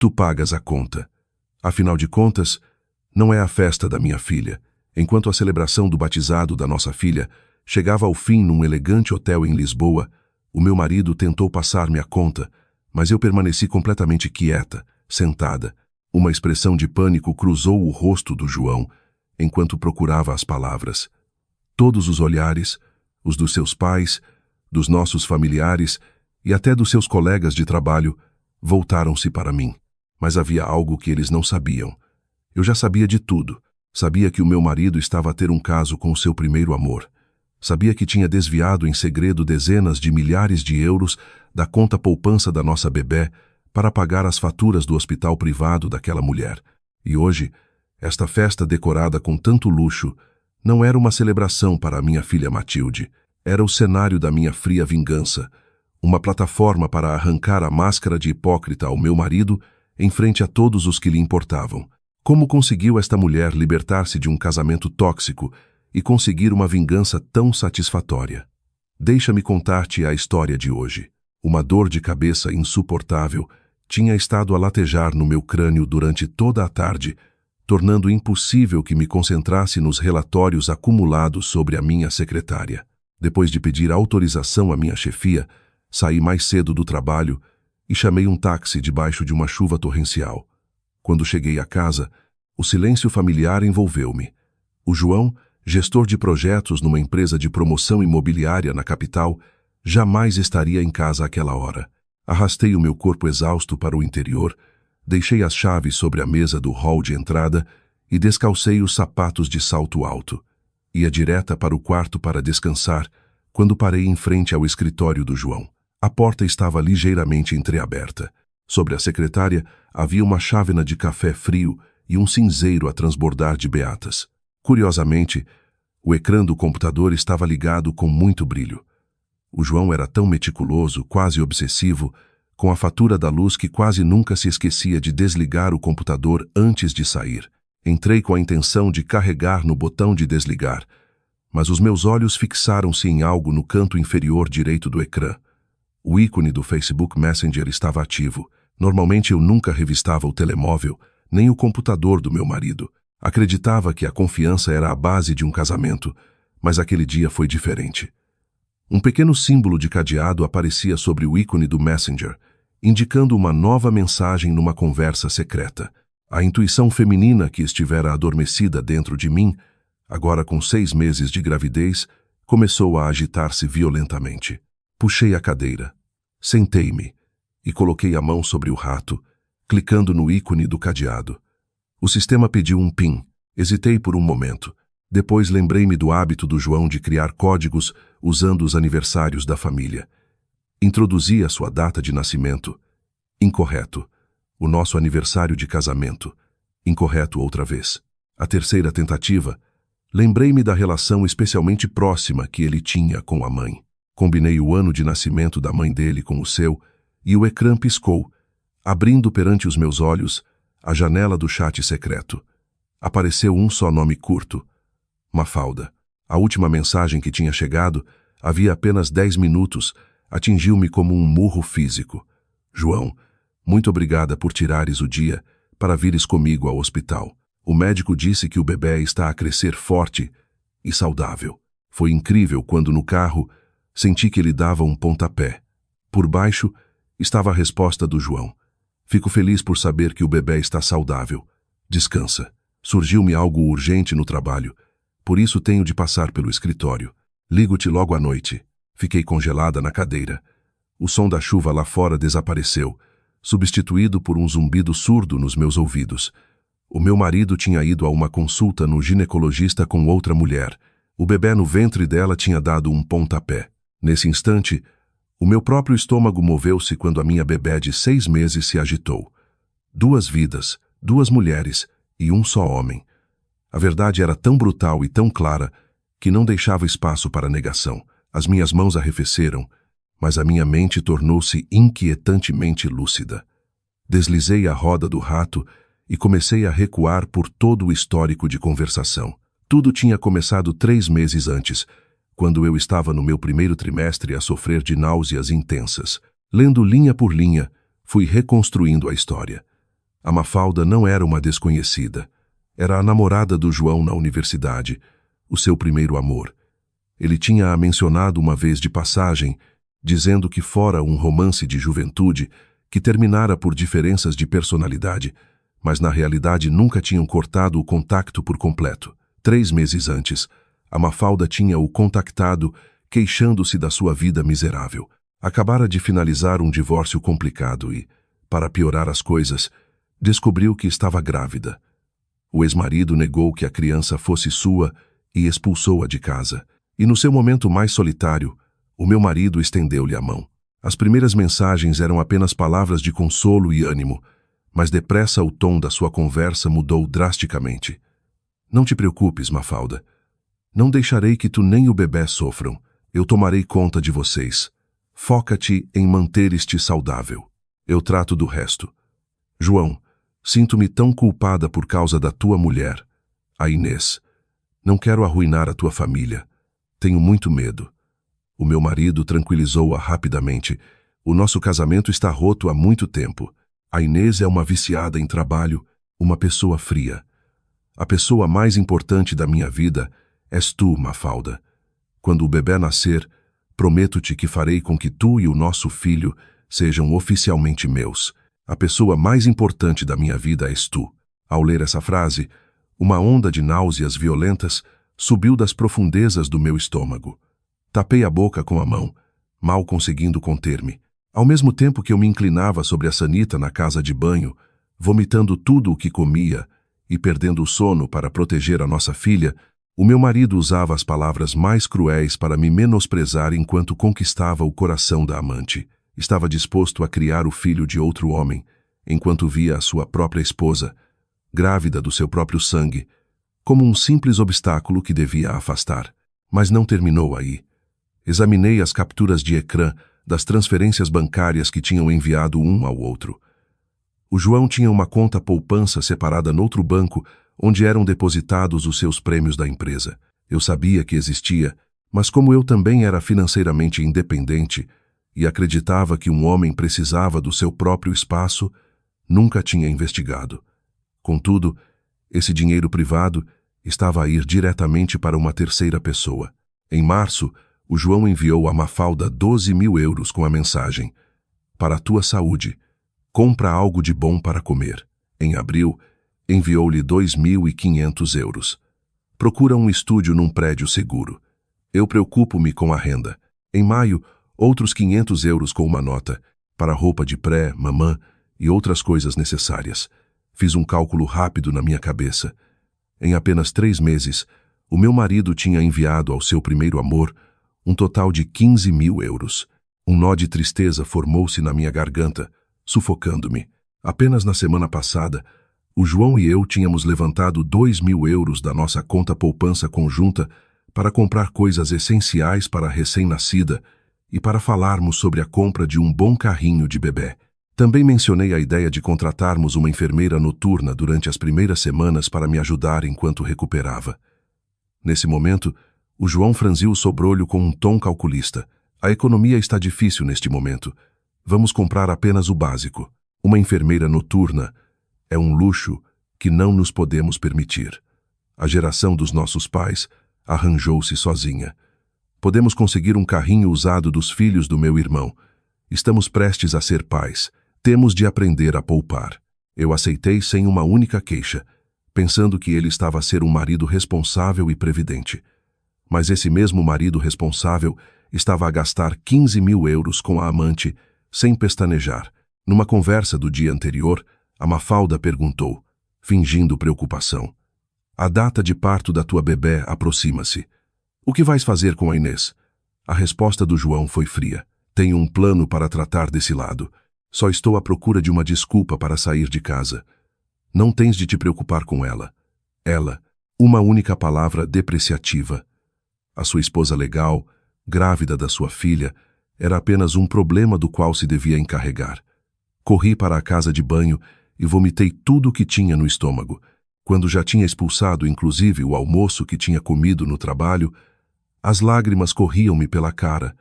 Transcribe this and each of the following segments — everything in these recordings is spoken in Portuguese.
Tu pagas a conta. Afinal de contas, não é a festa da minha filha. Enquanto a celebração do batizado da nossa filha chegava ao fim num elegante hotel em Lisboa, o meu marido tentou passar-me a conta, mas eu permaneci completamente quieta, sentada. Uma expressão de pânico cruzou o rosto do João, enquanto procurava as palavras. Todos os olhares, os dos seus pais, dos nossos familiares e até dos seus colegas de trabalho, voltaram-se para mim. Mas havia algo que eles não sabiam. Eu já sabia de tudo. Sabia que o meu marido estava a ter um caso com o seu primeiro amor. Sabia que tinha desviado em segredo dezenas de milhares de euros da conta poupança da nossa bebé para pagar as faturas do hospital privado daquela mulher. E hoje, esta festa decorada com tanto luxo não era uma celebração para a minha filha Matilde. Era o cenário da minha fria vingança, uma plataforma para arrancar a máscara de hipócrita ao meu marido em frente a todos os que lhe importavam. Como conseguiu esta mulher libertar-se de um casamento tóxico e conseguir uma vingança tão satisfatória? Deixa-me contar-te a história de hoje. Uma dor de cabeça insuportável tinha estado a latejar no meu crânio durante toda a tarde, tornando impossível que me concentrasse nos relatórios acumulados sobre a minha secretária. Depois de pedir autorização à minha chefia, saí mais cedo do trabalho e chamei um táxi debaixo de uma chuva torrencial. Quando cheguei à casa, o silêncio familiar envolveu-me. O João, gestor de projetos numa empresa de promoção imobiliária na capital, jamais estaria em casa àquela hora. Arrastei o meu corpo exausto para o interior, deixei as chaves sobre a mesa do hall de entrada e descalcei os sapatos de salto alto. Ia direta para o quarto para descansar, quando parei em frente ao escritório do João. A porta estava ligeiramente entreaberta. Sobre a secretária havia uma chávena de café frio e um cinzeiro a transbordar de beatas. Curiosamente, o ecrã do computador estava ligado com muito brilho. O João era tão meticuloso, quase obsessivo, com a fatura da luz que quase nunca se esquecia de desligar o computador antes de sair. Entrei com a intenção de carregar no botão de desligar, mas os meus olhos fixaram-se em algo no canto inferior direito do ecrã. O ícone do Facebook Messenger estava ativo. Normalmente eu nunca revistava o telemóvel, nem o computador do meu marido. Acreditava que a confiança era a base de um casamento, mas aquele dia foi diferente. Um pequeno símbolo de cadeado aparecia sobre o ícone do Messenger, indicando uma nova mensagem numa conversa secreta. A intuição feminina que estivera adormecida dentro de mim, agora com 6 meses de gravidez, começou a agitar-se violentamente. Puxei a cadeira, sentei-me e coloquei a mão sobre o rato, clicando no ícone do cadeado. O sistema pediu um PIN. Hesitei por um momento. Depois lembrei-me do hábito do João de criar códigos usando os aniversários da família. Introduzi a sua data de nascimento. Incorreto. O nosso aniversário de casamento. Incorreto outra vez. A terceira tentativa, lembrei-me da relação especialmente próxima que ele tinha com a mãe. Combinei o ano de nascimento da mãe dele com o seu, e o ecrã piscou, abrindo perante os meus olhos a janela do chat secreto. Apareceu um só nome curto: Mafalda. A última mensagem que tinha chegado, havia apenas 10 minutos, atingiu-me como um murro físico. João, muito obrigada por tirares o dia para vires comigo ao hospital. O médico disse que o bebê está a crescer forte e saudável. Foi incrível quando no carro senti que ele dava um pontapé. Por baixo estava a resposta do João. Fico feliz por saber que o bebê está saudável. Descansa. Surgiu-me algo urgente no trabalho. Por isso tenho de passar pelo escritório. Ligo-te logo à noite. Fiquei congelada na cadeira. O som da chuva lá fora desapareceu, substituído por um zumbido surdo nos meus ouvidos. O meu marido tinha ido a uma consulta no ginecologista com outra mulher. O bebê no ventre dela tinha dado um pontapé. Nesse instante, o meu próprio estômago moveu-se quando a minha bebê de 6 meses se agitou. 2 vidas, 2 mulheres e um só homem. A verdade era tão brutal e tão clara que não deixava espaço para negação. As minhas mãos arrefeceram, mas a minha mente tornou-se inquietantemente lúcida. Deslizei a roda do rato e comecei a recuar por todo o histórico de conversação. Tudo tinha começado 3 meses antes, quando eu estava no meu primeiro trimestre a sofrer de náuseas intensas. Lendo linha por linha, fui reconstruindo a história. A Mafalda não era uma desconhecida. Era a namorada do João na universidade, o seu primeiro amor. Ele tinha-a mencionado uma vez de passagem, dizendo que fora um romance de juventude que terminara por diferenças de personalidade, mas na realidade nunca tinham cortado o contacto por completo. 3 meses antes, a Mafalda tinha-o contactado, queixando-se da sua vida miserável. Acabara de finalizar um divórcio complicado e, para piorar as coisas, descobriu que estava grávida. O ex-marido negou que a criança fosse sua e expulsou-a de casa. E no seu momento mais solitário, o meu marido estendeu-lhe a mão. As primeiras mensagens eram apenas palavras de consolo e ânimo, mas depressa o tom da sua conversa mudou drasticamente. Não te preocupes, Mafalda. Não deixarei que tu nem o bebê sofram. Eu tomarei conta de vocês. Foca-te em manter-te saudável. Eu trato do resto. João, sinto-me tão culpada por causa da tua mulher, a Inês. Não quero arruinar a tua família. Tenho muito medo. O meu marido tranquilizou-a rapidamente. O nosso casamento está roto há muito tempo. A Inês é uma viciada em trabalho, uma pessoa fria. A pessoa mais importante da minha vida és tu, Mafalda. Quando o bebê nascer, prometo-te que farei com que tu e o nosso filho sejam oficialmente meus. A pessoa mais importante da minha vida és tu. Ao ler essa frase, uma onda de náuseas violentas subiu das profundezas do meu estômago. Tapei a boca com a mão, mal conseguindo conter-me. Ao mesmo tempo que eu me inclinava sobre a sanita na casa de banho, vomitando tudo o que comia e perdendo o sono para proteger a nossa filha, o meu marido usava as palavras mais cruéis para me menosprezar enquanto conquistava o coração da amante. Estava disposto a criar o filho de outro homem, enquanto via a sua própria esposa, grávida do seu próprio sangue, como um simples obstáculo que devia afastar. Mas não terminou aí. Examinei as capturas de ecrã das transferências bancárias que tinham enviado um ao outro. O João tinha uma conta poupança separada noutro banco, onde eram depositados os seus prêmios da empresa. Eu sabia que existia, mas como eu também era financeiramente independente e acreditava que um homem precisava do seu próprio espaço, nunca tinha investigado. Contudo, esse dinheiro privado estava a ir diretamente para uma terceira pessoa. Em março, o João enviou a Mafalda 12.000 euros com a mensagem: para a tua saúde, compra algo de bom para comer. Em abril, enviou-lhe 2.500 euros. Procura um estúdio num prédio seguro. Eu preocupo-me com a renda. Em maio, outros 500 euros com uma nota, para roupa de pré, mamã e outras coisas necessárias. Fiz um cálculo rápido na minha cabeça. Em apenas 3 meses, o meu marido tinha enviado ao seu primeiro amor um total de 15.000 euros. Um nó de tristeza formou-se na minha garganta, sufocando-me. Apenas na semana passada, o João e eu tínhamos levantado 2.000 euros da nossa conta poupança conjunta para comprar coisas essenciais para a recém-nascida e para falarmos sobre a compra de um bom carrinho de bebê. Também mencionei a ideia de contratarmos uma enfermeira noturna durante as primeiras semanas para me ajudar enquanto recuperava. Nesse momento, o João franziu o sobrolho com um tom calculista. A economia está difícil neste momento. Vamos comprar apenas o básico. Uma enfermeira noturna é um luxo que não nos podemos permitir. A geração dos nossos pais arranjou-se sozinha. Podemos conseguir um carrinho usado dos filhos do meu irmão. Estamos prestes a ser pais. Temos de aprender a poupar. Eu aceitei sem uma única queixa, pensando que ele estava a ser um marido responsável e previdente. Mas esse mesmo marido responsável estava a gastar 15.000 euros com a amante, sem pestanejar. Numa conversa do dia anterior, a Mafalda perguntou, fingindo preocupação: a data de parto da tua bebê aproxima-se. O que vais fazer com a Inês? A resposta do João foi fria. Tenho um plano para tratar desse lado. Só estou à procura de uma desculpa para sair de casa. Não tens de te preocupar com ela. Ela, uma única palavra depreciativa. A sua esposa legal, grávida da sua filha, era apenas um problema do qual se devia encarregar. Corri para a casa de banho e vomitei tudo o que tinha no estômago. Quando já tinha expulsado inclusive o almoço que tinha comido no trabalho, as lágrimas corriam-me pela cara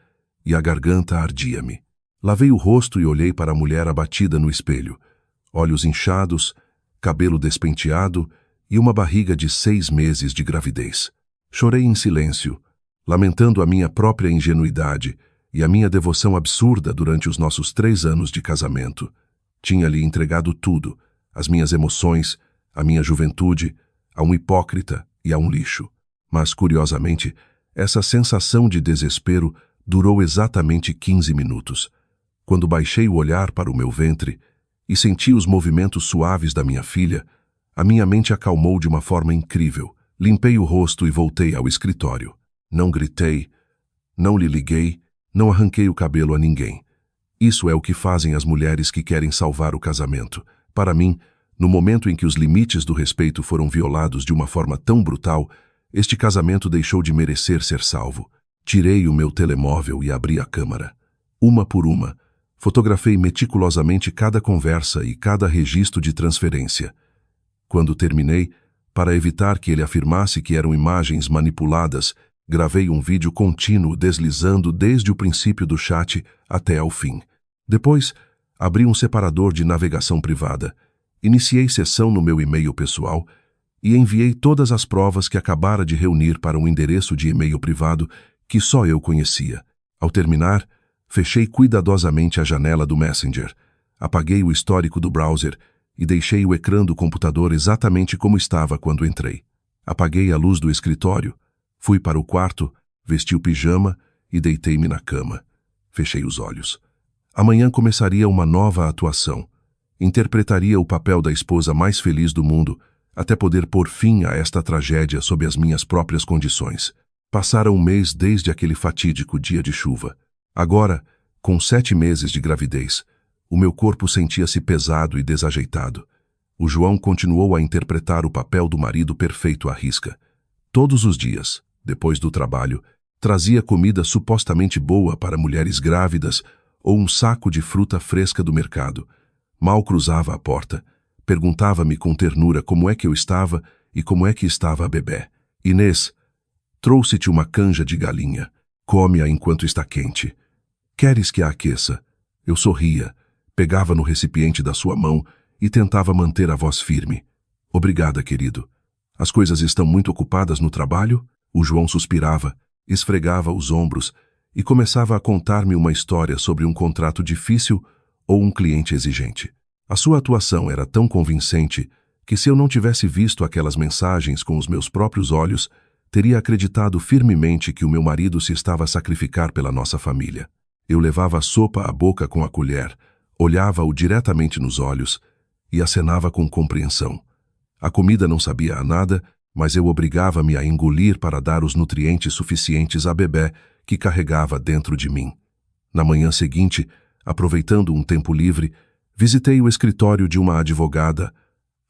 e a garganta ardia-me. Lavei o rosto e olhei para a mulher abatida no espelho. olhos inchados, cabelo despenteado e uma barriga de 6 meses de gravidez. Chorei em silêncio, lamentando a minha própria ingenuidade e a minha devoção absurda durante os nossos 3 anos de casamento. Tinha-lhe entregado tudo, as minhas emoções, a minha juventude, a um hipócrita e a um lixo. Mas, curiosamente, essa sensação de desespero durou exatamente 15 minutos. Quando baixei o olhar para o meu ventre e senti os movimentos suaves da minha filha, a minha mente acalmou de uma forma incrível. Limpei o rosto e voltei ao escritório. Não gritei, não lhe liguei, não arranquei o cabelo a ninguém. Isso é o que fazem as mulheres que querem salvar o casamento. Para mim, no momento em que os limites do respeito foram violados de uma forma tão brutal, este casamento deixou de merecer ser salvo. Tirei o meu telemóvel e abri a câmera. Uma por uma, fotografei meticulosamente cada conversa e cada registro de transferência. Quando terminei, para evitar que ele afirmasse que eram imagens manipuladas, gravei um vídeo contínuo deslizando desde o princípio do chat até ao fim. Depois, abri um separador de navegação privada, iniciei sessão no meu e-mail pessoal e enviei todas as provas que acabara de reunir para um endereço de e-mail privado que só eu conhecia. Ao terminar, fechei cuidadosamente a janela do Messenger, apaguei o histórico do browser e deixei o ecrã do computador exatamente como estava quando entrei. Apaguei a luz do escritório, fui para o quarto, vesti o pijama e deitei-me na cama. Fechei os olhos. Amanhã começaria uma nova atuação. Interpretaria o papel da esposa mais feliz do mundo, até poder pôr fim a esta tragédia sob as minhas próprias condições. Passara um mês desde aquele fatídico dia de chuva. Agora, com 7 meses de gravidez, o meu corpo sentia-se pesado e desajeitado. O João continuou a interpretar o papel do marido perfeito à risca. Todos os dias, depois do trabalho, trazia comida supostamente boa para mulheres grávidas ou um saco de fruta fresca do mercado. Mal cruzava a porta, perguntava-me com ternura como é que eu estava e como é que estava a bebé. Inês, trouxe-te uma canja de galinha. Come-a enquanto está quente. Queres que a aqueça? Eu sorria, pegava no recipiente da sua mão e tentava manter a voz firme. Obrigada, querido. As coisas estão muito ocupadas no trabalho? O João suspirava, esfregava os ombros e começava a contar-me uma história sobre um contrato difícil ou um cliente exigente. A sua atuação era tão convincente que, se eu não tivesse visto aquelas mensagens com os meus próprios olhos, teria acreditado firmemente que o meu marido se estava a sacrificar pela nossa família. Eu levava a sopa à boca com a colher, olhava-o diretamente nos olhos e acenava com compreensão. A comida não sabia a nada, mas eu obrigava-me a engolir para dar os nutrientes suficientes à bebé que carregava dentro de mim. Na manhã seguinte, aproveitando um tempo livre, visitei o escritório de uma advogada,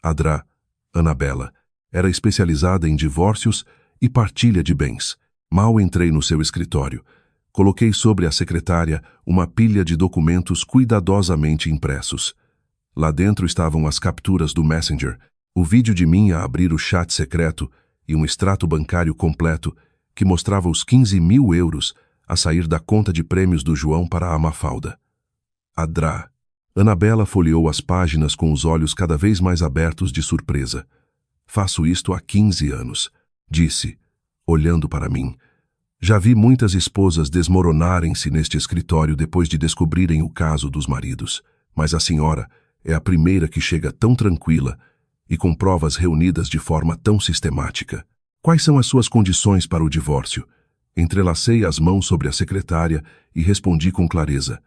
Adra, Anabela. Era especializada em divórcios e partilha de bens. Mal entrei no seu escritório, coloquei sobre a secretária uma pilha de documentos cuidadosamente impressos. Lá dentro estavam as capturas do Messenger, o vídeo de mim a abrir o chat secreto e um extrato bancário completo que mostrava os 15.000 euros a sair da conta de prêmios do João para a Mafalda. Adra. Anabela folheou as páginas com os olhos cada vez mais abertos de surpresa. Faço isto há 15 anos, disse, olhando para mim. Já vi muitas esposas desmoronarem-se neste escritório depois de descobrirem o caso dos maridos, mas a senhora é a primeira que chega tão tranquila e com provas reunidas de forma tão sistemática. Quais são as suas condições para o divórcio? Entrelacei as mãos sobre a secretária e respondi com clareza.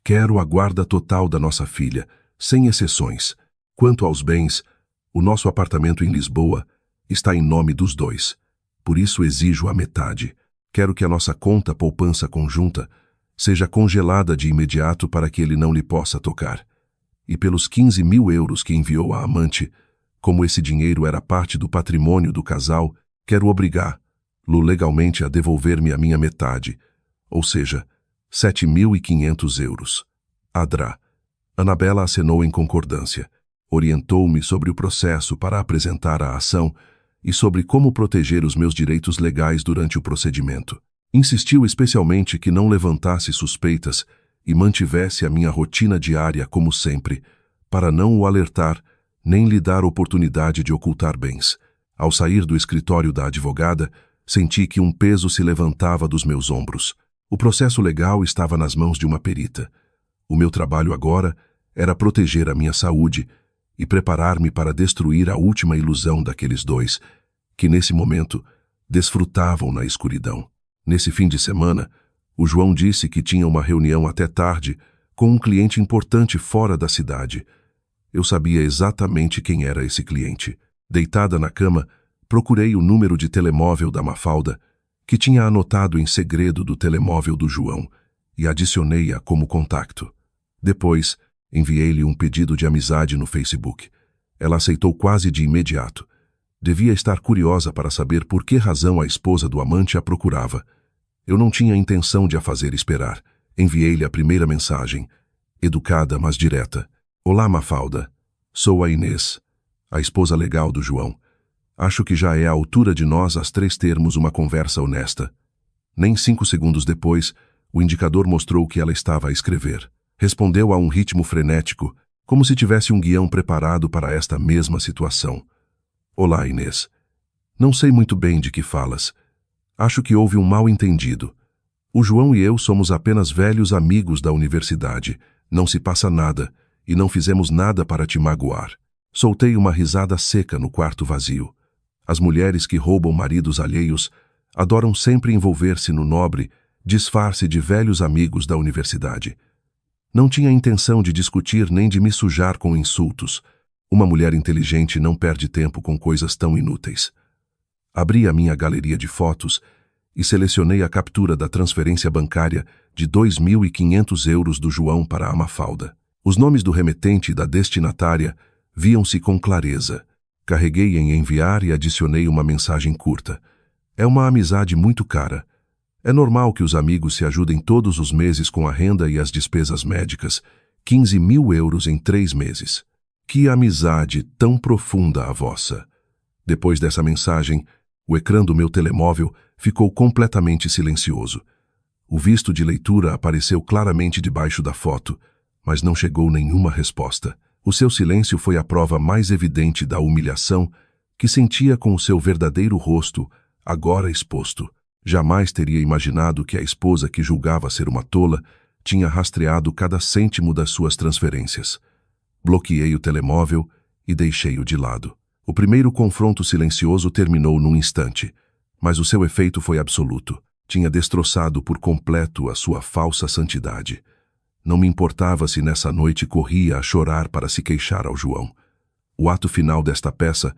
Quero a guarda total da nossa filha, sem exceções. Quanto aos bens, o nosso apartamento em Lisboa está em nome dos dois. Por isso exijo a metade. Quero que a nossa conta poupança conjunta seja congelada de imediato para que ele não lhe possa tocar. E pelos 15.000 euros que enviou à amante, como esse dinheiro era parte do patrimônio do casal, quero obrigá-lo legalmente a devolver-me a minha metade, ou seja, 7.500 euros. Adra. Anabela acenou em concordância. Orientou-me sobre o processo para apresentar a ação e sobre como proteger os meus direitos legais durante o procedimento. Insistiu especialmente que não levantasse suspeitas e mantivesse a minha rotina diária como sempre, para não o alertar, nem lhe dar oportunidade de ocultar bens. Ao sair do escritório da advogada, senti que um peso se levantava dos meus ombros. O processo legal estava nas mãos de uma perita. O meu trabalho agora era proteger a minha saúde e preparar-me para destruir a última ilusão daqueles dois, que nesse momento desfrutavam na escuridão. Nesse fim de semana, o João disse que tinha uma reunião até tarde com um cliente importante fora da cidade. Eu sabia exatamente quem era esse cliente. Deitada na cama, procurei o número de telemóvel da Mafalda, que tinha anotado em segredo do telemóvel do João, e adicionei-a como contacto. Depois, enviei-lhe um pedido de amizade no Facebook. Ela aceitou quase de imediato. Devia estar curiosa para saber por que razão a esposa do amante a procurava. Eu não tinha intenção de a fazer esperar. Enviei-lhe a primeira mensagem, educada, mas direta. Olá, Mafalda. Sou a Inês, a esposa legal do João. Acho que já é a altura de nós as três termos uma conversa honesta. Nem 5 segundos depois, o indicador mostrou que ela estava a escrever. Respondeu a um ritmo frenético, como se tivesse um guião preparado para esta mesma situação. Olá, Inês. Não sei muito bem de que falas. Acho que houve um mal-entendido. O João e eu somos apenas velhos amigos da universidade. Não se passa nada, e não fizemos nada para te magoar. Soltei uma risada seca no quarto vazio. As mulheres que roubam maridos alheios adoram sempre envolver-se no nobre disfarce de velhos amigos da universidade. Não tinha intenção de discutir nem de me sujar com insultos. Uma mulher inteligente não perde tempo com coisas tão inúteis. Abri a minha galeria de fotos e selecionei a captura da transferência bancária de 2.500 euros do João para a Mafalda. Os nomes do remetente e da destinatária viam-se com clareza. Carreguei em enviar e adicionei uma mensagem curta. É uma amizade muito cara. É normal que os amigos se ajudem todos os meses com a renda e as despesas médicas. 15.000 euros em 3 meses. Que amizade tão profunda a vossa. Depois dessa mensagem, o ecrã do meu telemóvel ficou completamente silencioso. O visto de leitura apareceu claramente debaixo da foto, mas não chegou nenhuma resposta. O seu silêncio foi a prova mais evidente da humilhação que sentia com o seu verdadeiro rosto, agora exposto. Jamais teria imaginado que a esposa que julgava ser uma tola tinha rastreado cada cêntimo das suas transferências. Bloqueei o telemóvel e deixei-o de lado. O primeiro confronto silencioso terminou num instante, mas o seu efeito foi absoluto. Tinha destroçado por completo a sua falsa santidade. Não me importava se nessa noite corria a chorar para se queixar ao João. O ato final desta peça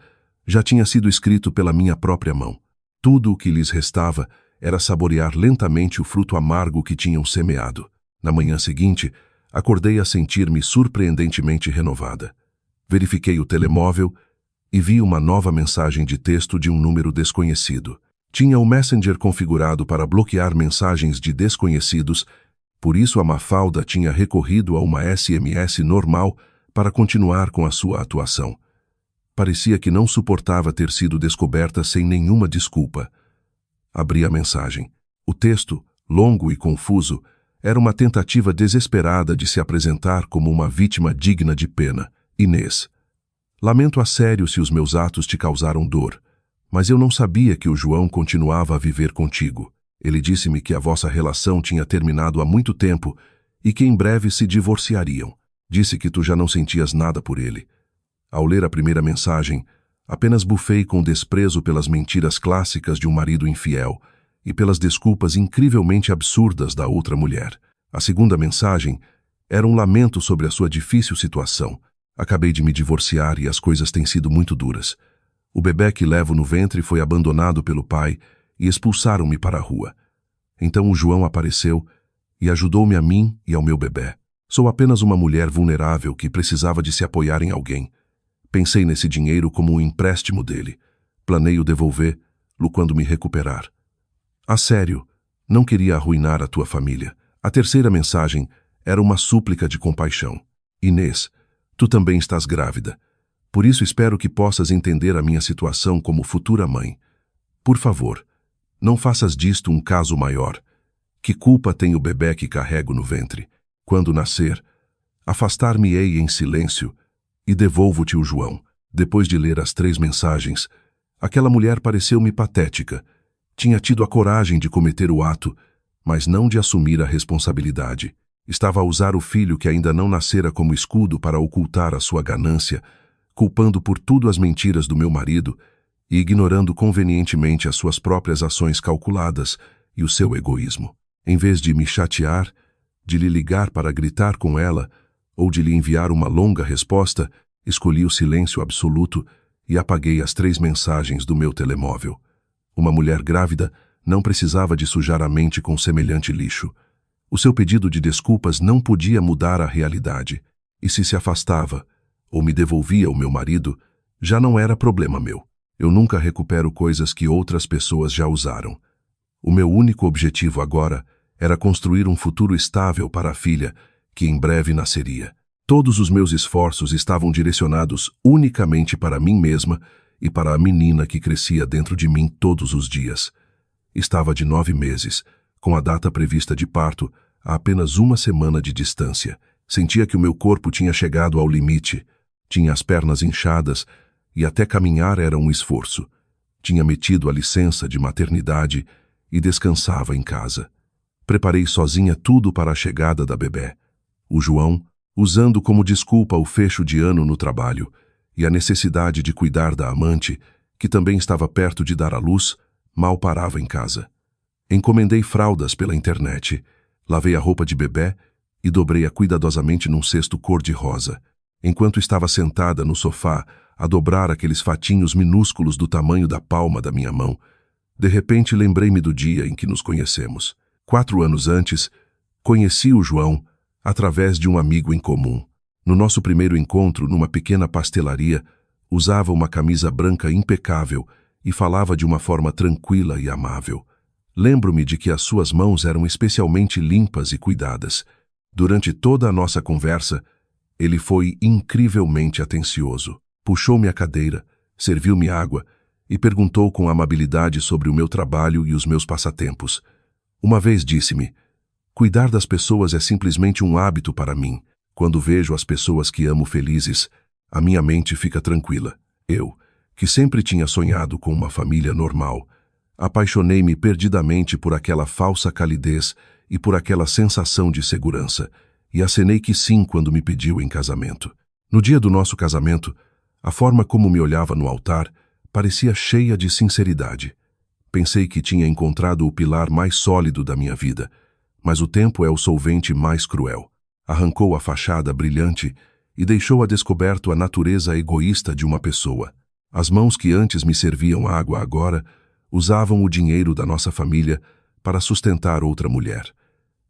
já tinha sido escrito pela minha própria mão. Tudo o que lhes restava era saborear lentamente o fruto amargo que tinham semeado. Na manhã seguinte, acordei a sentir-me surpreendentemente renovada. Verifiquei o telemóvel e vi uma nova mensagem de texto de um número desconhecido. Tinha o Messenger configurado para bloquear mensagens de desconhecidos, por isso a Mafalda tinha recorrido a uma SMS normal para continuar com a sua atuação. Parecia que não suportava ter sido descoberta sem nenhuma desculpa. Abri a mensagem. O texto, longo e confuso, era uma tentativa desesperada de se apresentar como uma vítima digna de pena. Inês. Lamento a sério se os meus atos te causaram dor, mas eu não sabia que o João continuava a viver contigo. Ele disse-me que a vossa relação tinha terminado há muito tempo e que em breve se divorciariam. Disse que tu já não sentias nada por ele. Ao ler a primeira mensagem, apenas bufei com desprezo pelas mentiras clássicas de um marido infiel e pelas desculpas incrivelmente absurdas da outra mulher. A segunda mensagem era um lamento sobre a sua difícil situação. Acabei de me divorciar e as coisas têm sido muito duras. O bebê que levo no ventre foi abandonado pelo pai e expulsaram-me para a rua. Então o João apareceu e ajudou-me a mim e ao meu bebê. Sou apenas uma mulher vulnerável que precisava de se apoiar em alguém. Pensei nesse dinheiro como um empréstimo dele. Planeio devolver-lo quando me recuperar. A sério, não queria arruinar a tua família. A terceira mensagem era uma súplica de compaixão. Inês, tu também estás grávida. Por isso espero que possas entender a minha situação como futura mãe. Por favor, não faças disto um caso maior. Que culpa tem o bebê que carrego no ventre? Quando nascer, afastar-me-ei em silêncio e devolvo-te o João. Depois de ler as 3 mensagens, aquela mulher pareceu-me patética. Tinha tido a coragem de cometer o ato, mas não de assumir a responsabilidade. Estava a usar o filho que ainda não nascera como escudo para ocultar a sua ganância, culpando por tudo as mentiras do meu marido e ignorando convenientemente as suas próprias ações calculadas e o seu egoísmo. Em vez de me chatear, de lhe ligar para gritar com ela ou de lhe enviar uma longa resposta, escolhi o silêncio absoluto e apaguei as 3 mensagens do meu telemóvel. Uma mulher grávida não precisava de sujar a mente com semelhante lixo. O seu pedido de desculpas não podia mudar a realidade, e se afastava ou me devolvia o meu marido, já não era problema meu. Eu nunca recupero coisas que outras pessoas já usaram. O meu único objetivo agora era construir um futuro estável para a filha, que em breve nasceria. Todos os meus esforços estavam direcionados unicamente para mim mesma e para a menina que crescia dentro de mim todos os dias. Estava de 9 meses, com a data prevista de parto a apenas 1 semana de distância. Sentia que o meu corpo tinha chegado ao limite. Tinha as pernas inchadas e até caminhar era um esforço. Tinha metido a licença de maternidade e descansava em casa. Preparei sozinha tudo para a chegada da bebé. O João, usando como desculpa o fecho de ano no trabalho e a necessidade de cuidar da amante, que também estava perto de dar à luz, mal parava em casa. Encomendei fraldas pela internet, lavei a roupa de bebé e dobrei-a cuidadosamente num cesto cor-de-rosa. Enquanto estava sentada no sofá a dobrar aqueles fatinhos minúsculos do tamanho da palma da minha mão, de repente lembrei-me do dia em que nos conhecemos. 4 anos antes, conheci o João através de um amigo em comum. No nosso primeiro encontro, numa pequena pastelaria, usava uma camisa branca impecável e falava de uma forma tranquila e amável. Lembro-me de que as suas mãos eram especialmente limpas e cuidadas. Durante toda a nossa conversa, ele foi incrivelmente atencioso. Puxou-me a cadeira, serviu-me água e perguntou com amabilidade sobre o meu trabalho e os meus passatempos. Uma vez disse-me: cuidar das pessoas é simplesmente um hábito para mim. Quando vejo as pessoas que amo felizes, a minha mente fica tranquila. Eu, que sempre tinha sonhado com uma família normal, apaixonei-me perdidamente por aquela falsa calidez e por aquela sensação de segurança, e acenei que sim quando me pediu em casamento. No dia do nosso casamento, a forma como me olhava no altar parecia cheia de sinceridade. Pensei que tinha encontrado o pilar mais sólido da minha vida, mas o tempo é o solvente mais cruel. Arrancou a fachada brilhante e deixou a descoberto a natureza egoísta de uma pessoa. As mãos que antes me serviam água agora usavam o dinheiro da nossa família para sustentar outra mulher.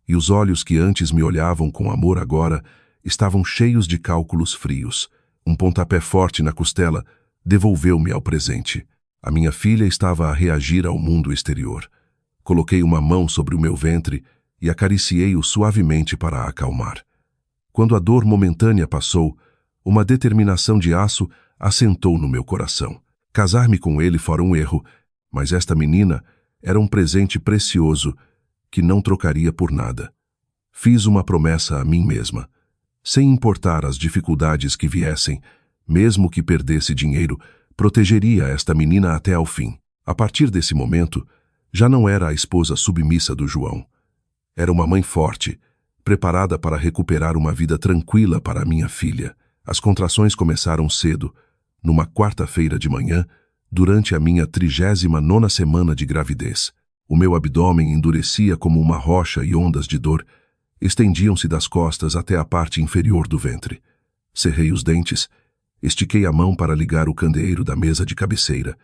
E os olhos que antes me olhavam com amor agora estavam cheios de cálculos frios. Um pontapé forte na costela devolveu-me ao presente. A minha filha estava a reagir ao mundo exterior. Coloquei uma mão sobre o meu ventre e acariciei-o suavemente para a acalmar. Quando a dor momentânea passou, uma determinação de aço assentou no meu coração. Casar-me com ele fora um erro, mas esta menina era um presente precioso que não trocaria por nada. Fiz uma promessa a mim mesma. Sem importar as dificuldades que viessem, mesmo que perdesse dinheiro, protegeria esta menina até ao fim. A partir desse momento, já não era a esposa submissa do João. Era uma mãe forte, preparada para recuperar uma vida tranquila para a minha filha. As contrações começaram cedo, numa quarta-feira de manhã, durante a minha 39ª semana de gravidez. O meu abdômen endurecia como uma rocha e ondas de dor estendiam-se das costas até a parte inferior do ventre. Cerrei os dentes, estiquei a mão para ligar o candeeiro da mesa de cabeceira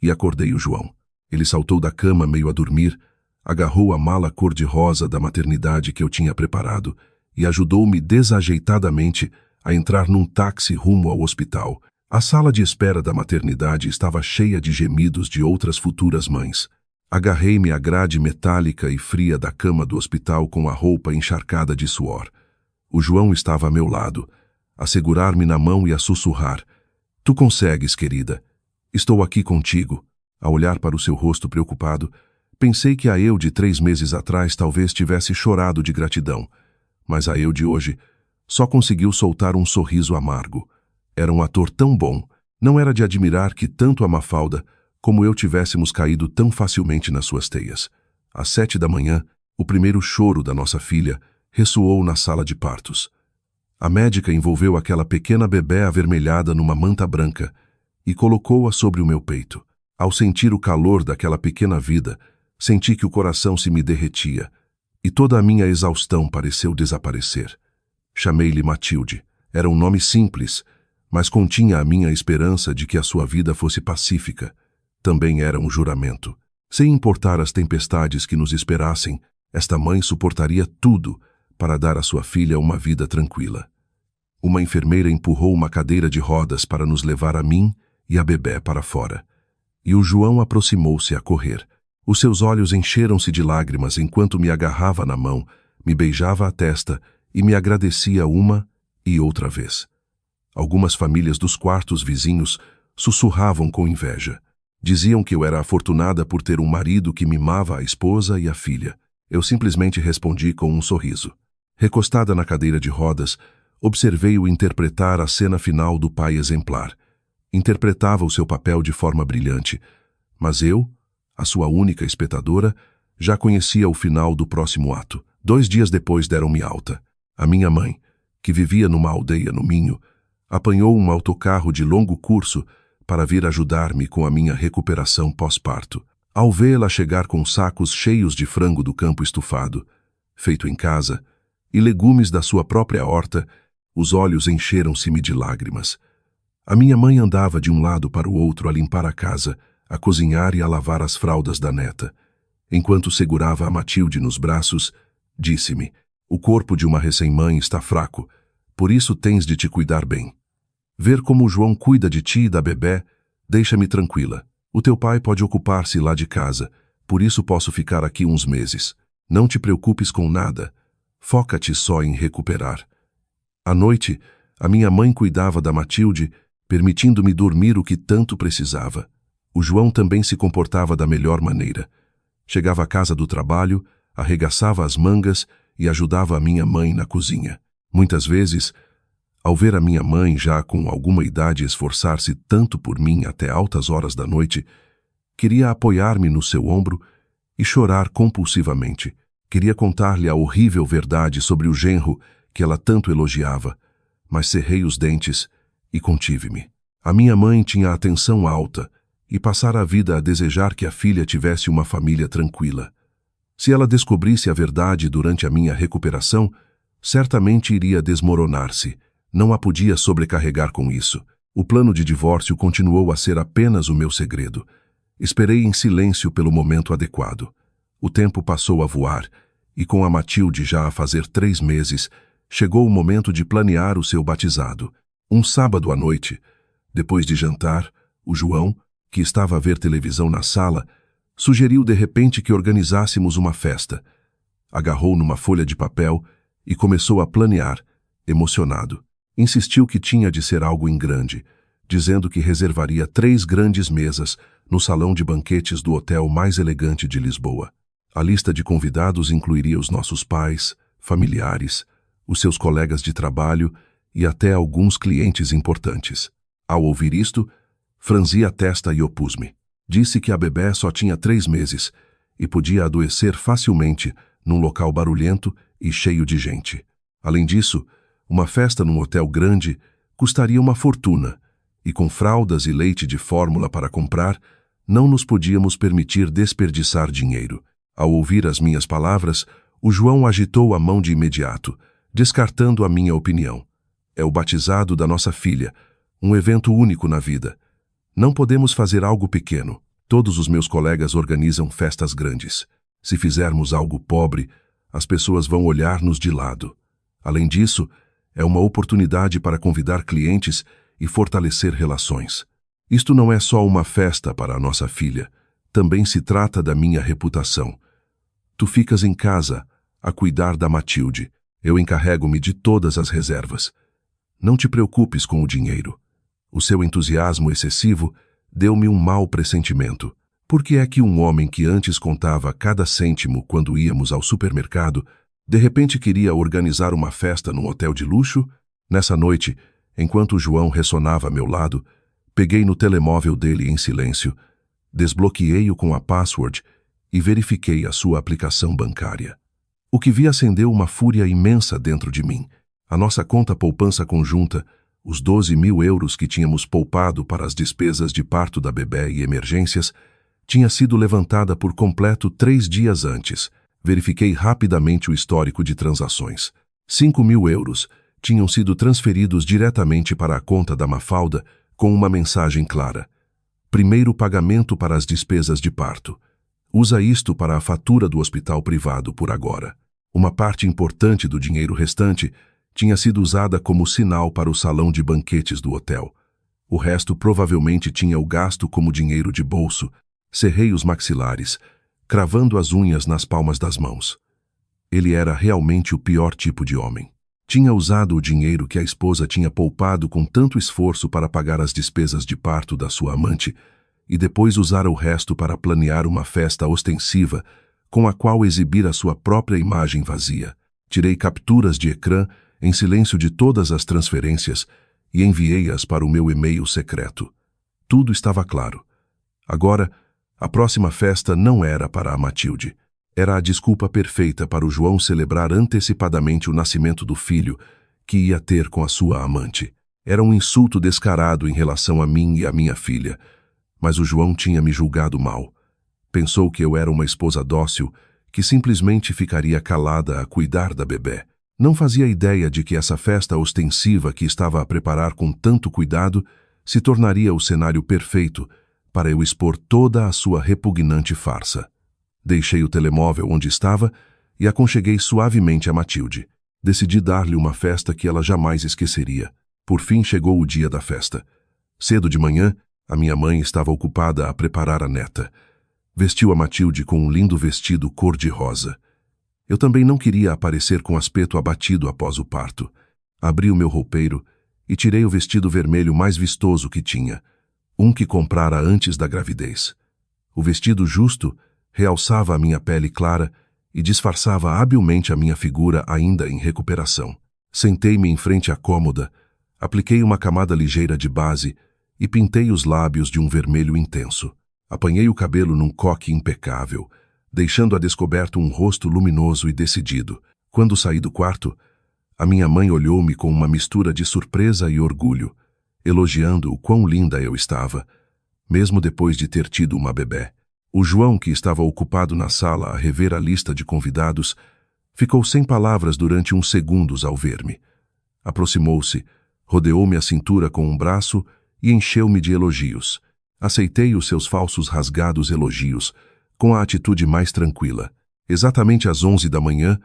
e acordei o João. Ele saltou da cama meio a dormir, agarrou a mala cor-de-rosa da maternidade que eu tinha preparado e ajudou-me desajeitadamente a entrar num táxi rumo ao hospital. A sala de espera da maternidade estava cheia de gemidos de outras futuras mães. Agarrei-me à grade metálica e fria da cama do hospital com a roupa encharcada de suor. O João estava a meu lado, a segurar-me na mão e a sussurrar: "Tu consegues, querida. Estou aqui contigo." A olhar para o seu rosto preocupado, pensei que a eu de 3 meses atrás talvez tivesse chorado de gratidão, mas a eu de hoje só conseguiu soltar um sorriso amargo. Era um ator tão bom. Não era de admirar que tanto a Mafalda como eu tivéssemos caído tão facilmente nas suas teias. Às 7 da manhã, o primeiro choro da nossa filha ressoou na sala de partos. A médica envolveu aquela pequena bebé avermelhada numa manta branca e colocou-a sobre o meu peito. Ao sentir o calor daquela pequena vida, senti que o coração se me derretia e toda a minha exaustão pareceu desaparecer. Chamei-lhe Matilde. Era um nome simples, mas continha a minha esperança de que a sua vida fosse pacífica. Também era um juramento. Sem importar as tempestades que nos esperassem, esta mãe suportaria tudo para dar à sua filha uma vida tranquila. Uma enfermeira empurrou uma cadeira de rodas para nos levar a mim e a bebé para fora. E o João aproximou-se a correr. Os seus olhos encheram-se de lágrimas enquanto me agarrava na mão, me beijava a testa e me agradecia uma e outra vez. Algumas famílias dos quartos vizinhos sussurravam com inveja. Diziam que eu era afortunada por ter um marido que mimava a esposa e a filha. Eu simplesmente respondi com um sorriso. Recostada na cadeira de rodas, observei-o interpretar a cena final do pai exemplar. Interpretava o seu papel de forma brilhante, mas eu, a sua única espectadora, já conhecia o final do próximo ato. 2 dias depois deram-me alta. A minha mãe, que vivia numa aldeia no Minho, apanhou um autocarro de longo curso para vir ajudar-me com a minha recuperação pós-parto. Ao vê-la chegar com sacos cheios de frango do campo estufado, feito em casa, e legumes da sua própria horta, os olhos encheram-se-me de lágrimas. A minha mãe andava de um lado para o outro a limpar a casa, a cozinhar e a lavar as fraldas da neta. Enquanto segurava a Matilde nos braços, disse-me: "O corpo de uma recém-mãe está fraco, por isso tens de te cuidar bem. Ver como o João cuida de ti e da bebé deixa-me tranquila. O teu pai pode ocupar-se lá de casa, por isso posso ficar aqui uns meses. Não te preocupes com nada, foca-te só em recuperar." À noite, a minha mãe cuidava da Matilde, permitindo-me dormir o que tanto precisava. O João também se comportava da melhor maneira. Chegava à casa do trabalho, arregaçava as mangas e ajudava a minha mãe na cozinha. Muitas vezes, ao ver a minha mãe já com alguma idade esforçar-se tanto por mim até altas horas da noite, queria apoiar-me no seu ombro e chorar compulsivamente. Queria contar-lhe a horrível verdade sobre o genro que ela tanto elogiava, mas cerrei os dentes e contive-me. A minha mãe tinha a atenção alta e passara a vida a desejar que a filha tivesse uma família tranquila. Se ela descobrisse a verdade durante a minha recuperação, certamente iria desmoronar-se. Não a podia sobrecarregar com isso. O plano de divórcio continuou a ser apenas o meu segredo. Esperei em silêncio pelo momento adequado. O tempo passou a voar, e com a Matilde já a fazer 3 meses, chegou o momento de planear o seu batizado. Um sábado à noite, depois de jantar, o João, que estava a ver televisão na sala, sugeriu de repente que organizássemos uma festa. Agarrou numa folha de papel e começou a planear, emocionado. Insistiu que tinha de ser algo em grande, dizendo que reservaria 3 grandes mesas no salão de banquetes do hotel mais elegante de Lisboa. A lista de convidados incluiria os nossos pais, familiares, os seus colegas de trabalho e até alguns clientes importantes. Ao ouvir isto, franzi a testa e opus-me. Disse que a bebé só tinha 3 meses e podia adoecer facilmente num local barulhento e cheio de gente. Além disso, uma festa num hotel grande custaria uma fortuna, e com fraldas e leite de fórmula para comprar, não nos podíamos permitir desperdiçar dinheiro. Ao ouvir as minhas palavras, o João agitou a mão de imediato, descartando a minha opinião. É o batizado da nossa filha, um evento único na vida. Não podemos fazer algo pequeno. Todos os meus colegas organizam festas grandes. Se fizermos algo pobre, as pessoas vão olhar-nos de lado. Além disso, é uma oportunidade para convidar clientes e fortalecer relações. Isto não é só uma festa para a nossa filha, também se trata da minha reputação. Tu ficas em casa a cuidar da Matilde. Eu encarrego-me de todas as reservas. Não te preocupes com o dinheiro. O seu entusiasmo excessivo deu-me um mau pressentimento. Por que é que um homem que antes contava cada cêntimo quando íamos ao supermercado, de repente queria organizar uma festa num hotel de luxo? Nessa noite, Enquanto João ressonava a meu lado, peguei no telemóvel dele em silêncio, desbloqueei-o com a password e verifiquei a sua aplicação bancária. O que vi acendeu uma fúria imensa dentro de mim. A nossa conta poupança conjunta, os 12.000 euros que tínhamos poupado para as despesas de parto da bebé e emergências, tinha sido levantada por completo 3 dias antes. Verifiquei rapidamente o histórico de transações. 5.000 euros tinham sido transferidos diretamente para a conta da Mafalda com uma mensagem clara: primeiro pagamento para as despesas de parto. Usa isto para a fatura do hospital privado por agora. Uma parte importante do dinheiro restante tinha sido usada como sinal para o salão de banquetes do hotel. O resto provavelmente tinha o gasto como dinheiro de bolso. Cerrei os maxilares, cravando as unhas nas palmas das mãos. Ele era realmente o pior tipo de homem. Tinha usado o dinheiro que a esposa tinha poupado com tanto esforço para pagar as despesas de parto da sua amante e depois usara o resto para planear uma festa ostensiva com a qual exibir a sua própria imagem vazia. Tirei capturas de ecrã em silêncio de todas as transferências e enviei-as para o meu e-mail secreto. Tudo estava claro. Agora, a próxima festa não era para a Matilde. Era a desculpa perfeita para o João celebrar antecipadamente o nascimento do filho que ia ter com a sua amante. Era um insulto descarado em relação a mim e a minha filha, mas o João tinha me julgado mal. Pensou que eu era uma esposa dócil que simplesmente ficaria calada a cuidar da bebé. Não fazia ideia de que essa festa ostensiva que estava a preparar com tanto cuidado se tornaria o cenário perfeito para eu expor toda a sua repugnante farsa. Deixei o telemóvel onde estava e aconcheguei suavemente a Matilde. Decidi dar-lhe uma festa que ela jamais esqueceria. Por fim chegou o dia da festa. Cedo de manhã, a minha mãe estava ocupada a preparar a neta. Vestiu a Matilde com um lindo vestido cor-de-rosa. Eu também não queria aparecer com aspecto abatido após o parto. Abri o meu roupeiro e tirei o vestido vermelho mais vistoso que tinha, um que comprara antes da gravidez. O vestido justo realçava a minha pele clara e disfarçava habilmente a minha figura ainda em recuperação. Sentei-me em frente à cômoda, apliquei uma camada ligeira de base e pintei os lábios de um vermelho intenso. Apanhei o cabelo num coque impecável, deixando a descoberto um rosto luminoso e decidido. Quando saí do quarto, a minha mãe olhou-me com uma mistura de surpresa e orgulho, elogiando o quão linda eu estava, mesmo depois de ter tido uma bebé. O João, que estava ocupado na sala a rever a lista de convidados, ficou sem palavras durante uns segundos ao ver-me. Aproximou-se, rodeou-me a cintura com um braço e encheu-me de elogios. Aceitei os seus falsos rasgados elogios, com a atitude mais tranquila. Exatamente às 11 da manhã,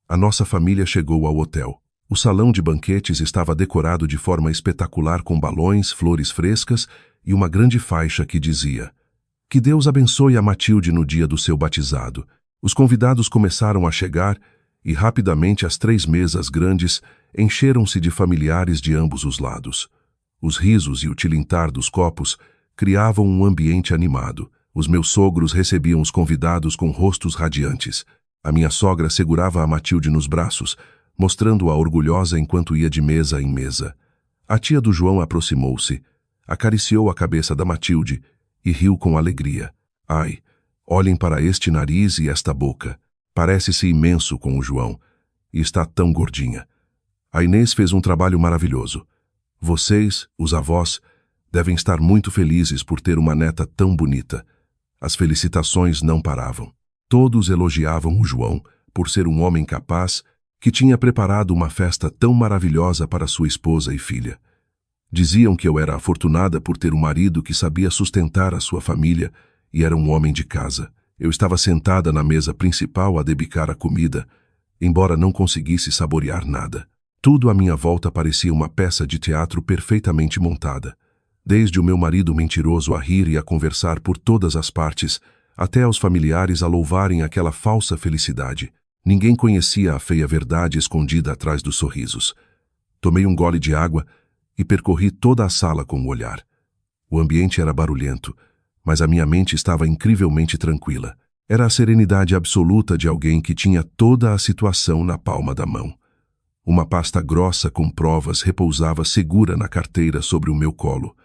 a nossa família chegou ao hotel. O salão de banquetes estava decorado de forma espetacular com balões, flores frescas e uma grande faixa que dizia: "Que Deus abençoe a Matilde no dia do seu batizado." Os convidados começaram a chegar e rapidamente as 3 mesas grandes encheram-se de familiares de ambos os lados. Os risos e o tilintar dos copos criavam um ambiente animado. Os meus sogros recebiam os convidados com rostos radiantes. A minha sogra segurava a Matilde nos braços, mostrando-a orgulhosa enquanto ia de mesa em mesa. A tia do João aproximou-se, acariciou a cabeça da Matilde e riu com alegria. "Ai, olhem para este nariz e esta boca. Parece-se imenso com o João. E está tão gordinha. A Inês fez um trabalho maravilhoso. Vocês, os avós, devem estar muito felizes por ter uma neta tão bonita." As felicitações não paravam. Todos elogiavam o João por ser um homem capaz que tinha preparado uma festa tão maravilhosa para sua esposa e filha. Diziam que eu era afortunada por ter um marido que sabia sustentar a sua família e era um homem de casa. Eu estava sentada na mesa principal a debicar a comida, embora não conseguisse saborear nada. Tudo à minha volta parecia uma peça de teatro perfeitamente montada. Desde o meu marido mentiroso a rir e a conversar por todas as partes, até aos familiares a louvarem aquela falsa felicidade. Ninguém conhecia a feia verdade escondida atrás dos sorrisos. Tomei um gole de água e percorri toda a sala com o olhar. O ambiente era barulhento, mas a minha mente estava incrivelmente tranquila. Era a serenidade absoluta de alguém que tinha toda a situação na palma da mão. Uma pasta grossa com provas repousava segura na carteira sobre o meu colo.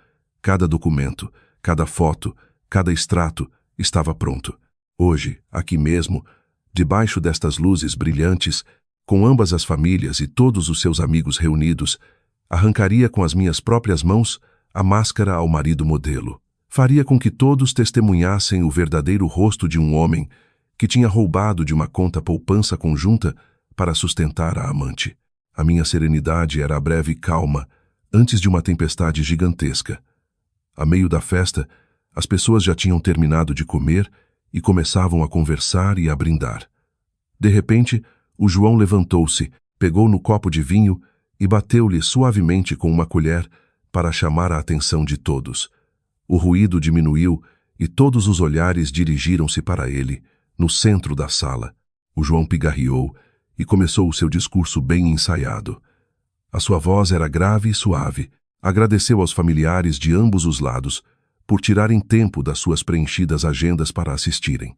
Cada documento, cada foto, cada extrato estava pronto. Hoje, aqui mesmo, debaixo destas luzes brilhantes, com ambas as famílias e todos os seus amigos reunidos, arrancaria com as minhas próprias mãos a máscara ao marido modelo. Faria com que todos testemunhassem o verdadeiro rosto de um homem que tinha roubado de uma conta poupança conjunta para sustentar a amante. A minha serenidade era a breve calma antes de uma tempestade gigantesca. A meio da festa, as pessoas já tinham terminado de comer e começavam a conversar e a brindar. De repente, o João levantou-se, pegou no copo de vinho e bateu-lhe suavemente com uma colher para chamar a atenção de todos. O ruído diminuiu e todos os olhares dirigiram-se para ele, no centro da sala. O João pigarreou e começou o seu discurso bem ensaiado. A sua voz era grave e suave. Agradeceu aos familiares de ambos os lados por tirarem tempo das suas preenchidas agendas para assistirem.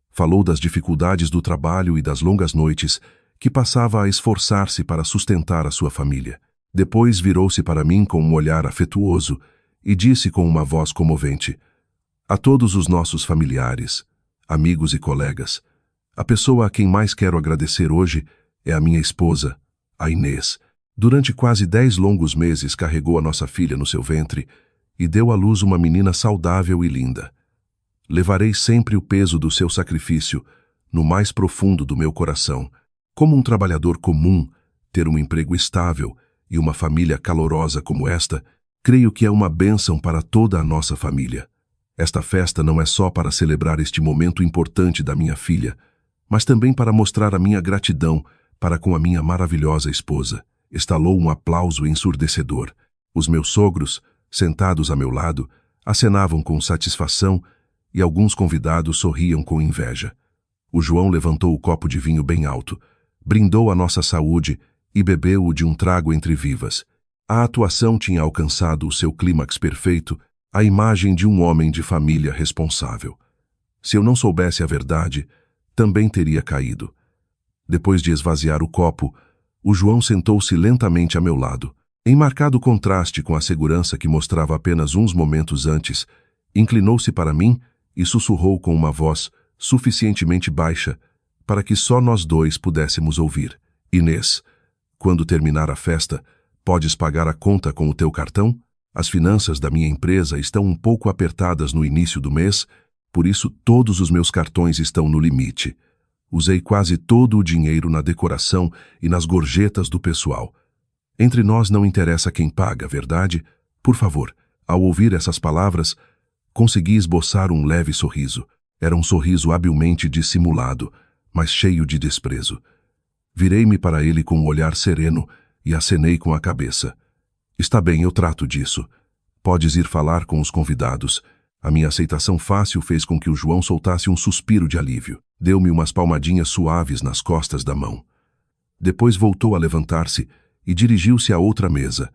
Falou das dificuldades do trabalho e das longas noites que passava a esforçar-se para sustentar a sua família. Depois virou-se para mim com um olhar afetuoso e disse com uma voz comovente: a todos os nossos familiares, amigos e colegas, a pessoa a quem mais quero agradecer hoje é a minha esposa, a Inês. Durante quase 10 longos meses carregou a nossa filha no seu ventre e deu à luz uma menina saudável e linda. Levarei sempre o peso do seu sacrifício no mais profundo do meu coração. Como um trabalhador comum, ter um emprego estável e uma família calorosa como esta, creio que é uma bênção para toda a nossa família. Esta festa não é só para celebrar este momento importante da minha filha, mas também para mostrar a minha gratidão para com a minha maravilhosa esposa. Estalou um aplauso ensurdecedor. Os meus sogros, sentados a meu lado, acenavam com satisfação e alguns convidados sorriam com inveja. O João levantou o copo de vinho bem alto, brindou a nossa saúde e bebeu-o de um trago entre vivas. A atuação tinha alcançado o seu clímax perfeito, a imagem de um homem de família responsável. Se eu não soubesse a verdade, também teria caído. Depois de esvaziar o copo, o João sentou-se lentamente a meu lado. Em marcado contraste com a segurança que mostrava apenas uns momentos antes, inclinou-se para mim e sussurrou com uma voz suficientemente baixa para que só nós dois pudéssemos ouvir: Inês, quando terminar a festa, podes pagar a conta com o teu cartão? As finanças da minha empresa estão um pouco apertadas no início do mês, por isso todos os meus cartões estão no limite. Usei quase todo o dinheiro na decoração e nas gorjetas do pessoal. Entre nós não interessa quem paga, verdade? Por favor. Ao ouvir essas palavras, consegui esboçar um leve sorriso. Era um sorriso habilmente dissimulado, mas cheio de desprezo. Virei-me para ele com um olhar sereno e acenei com a cabeça. Está bem, eu trato disso. Podes ir falar com os convidados. A minha aceitação fácil fez com que o João soltasse um suspiro de alívio. Deu-me umas palmadinhas suaves nas costas da mão. Depois voltou a levantar-se e dirigiu-se a outra mesa,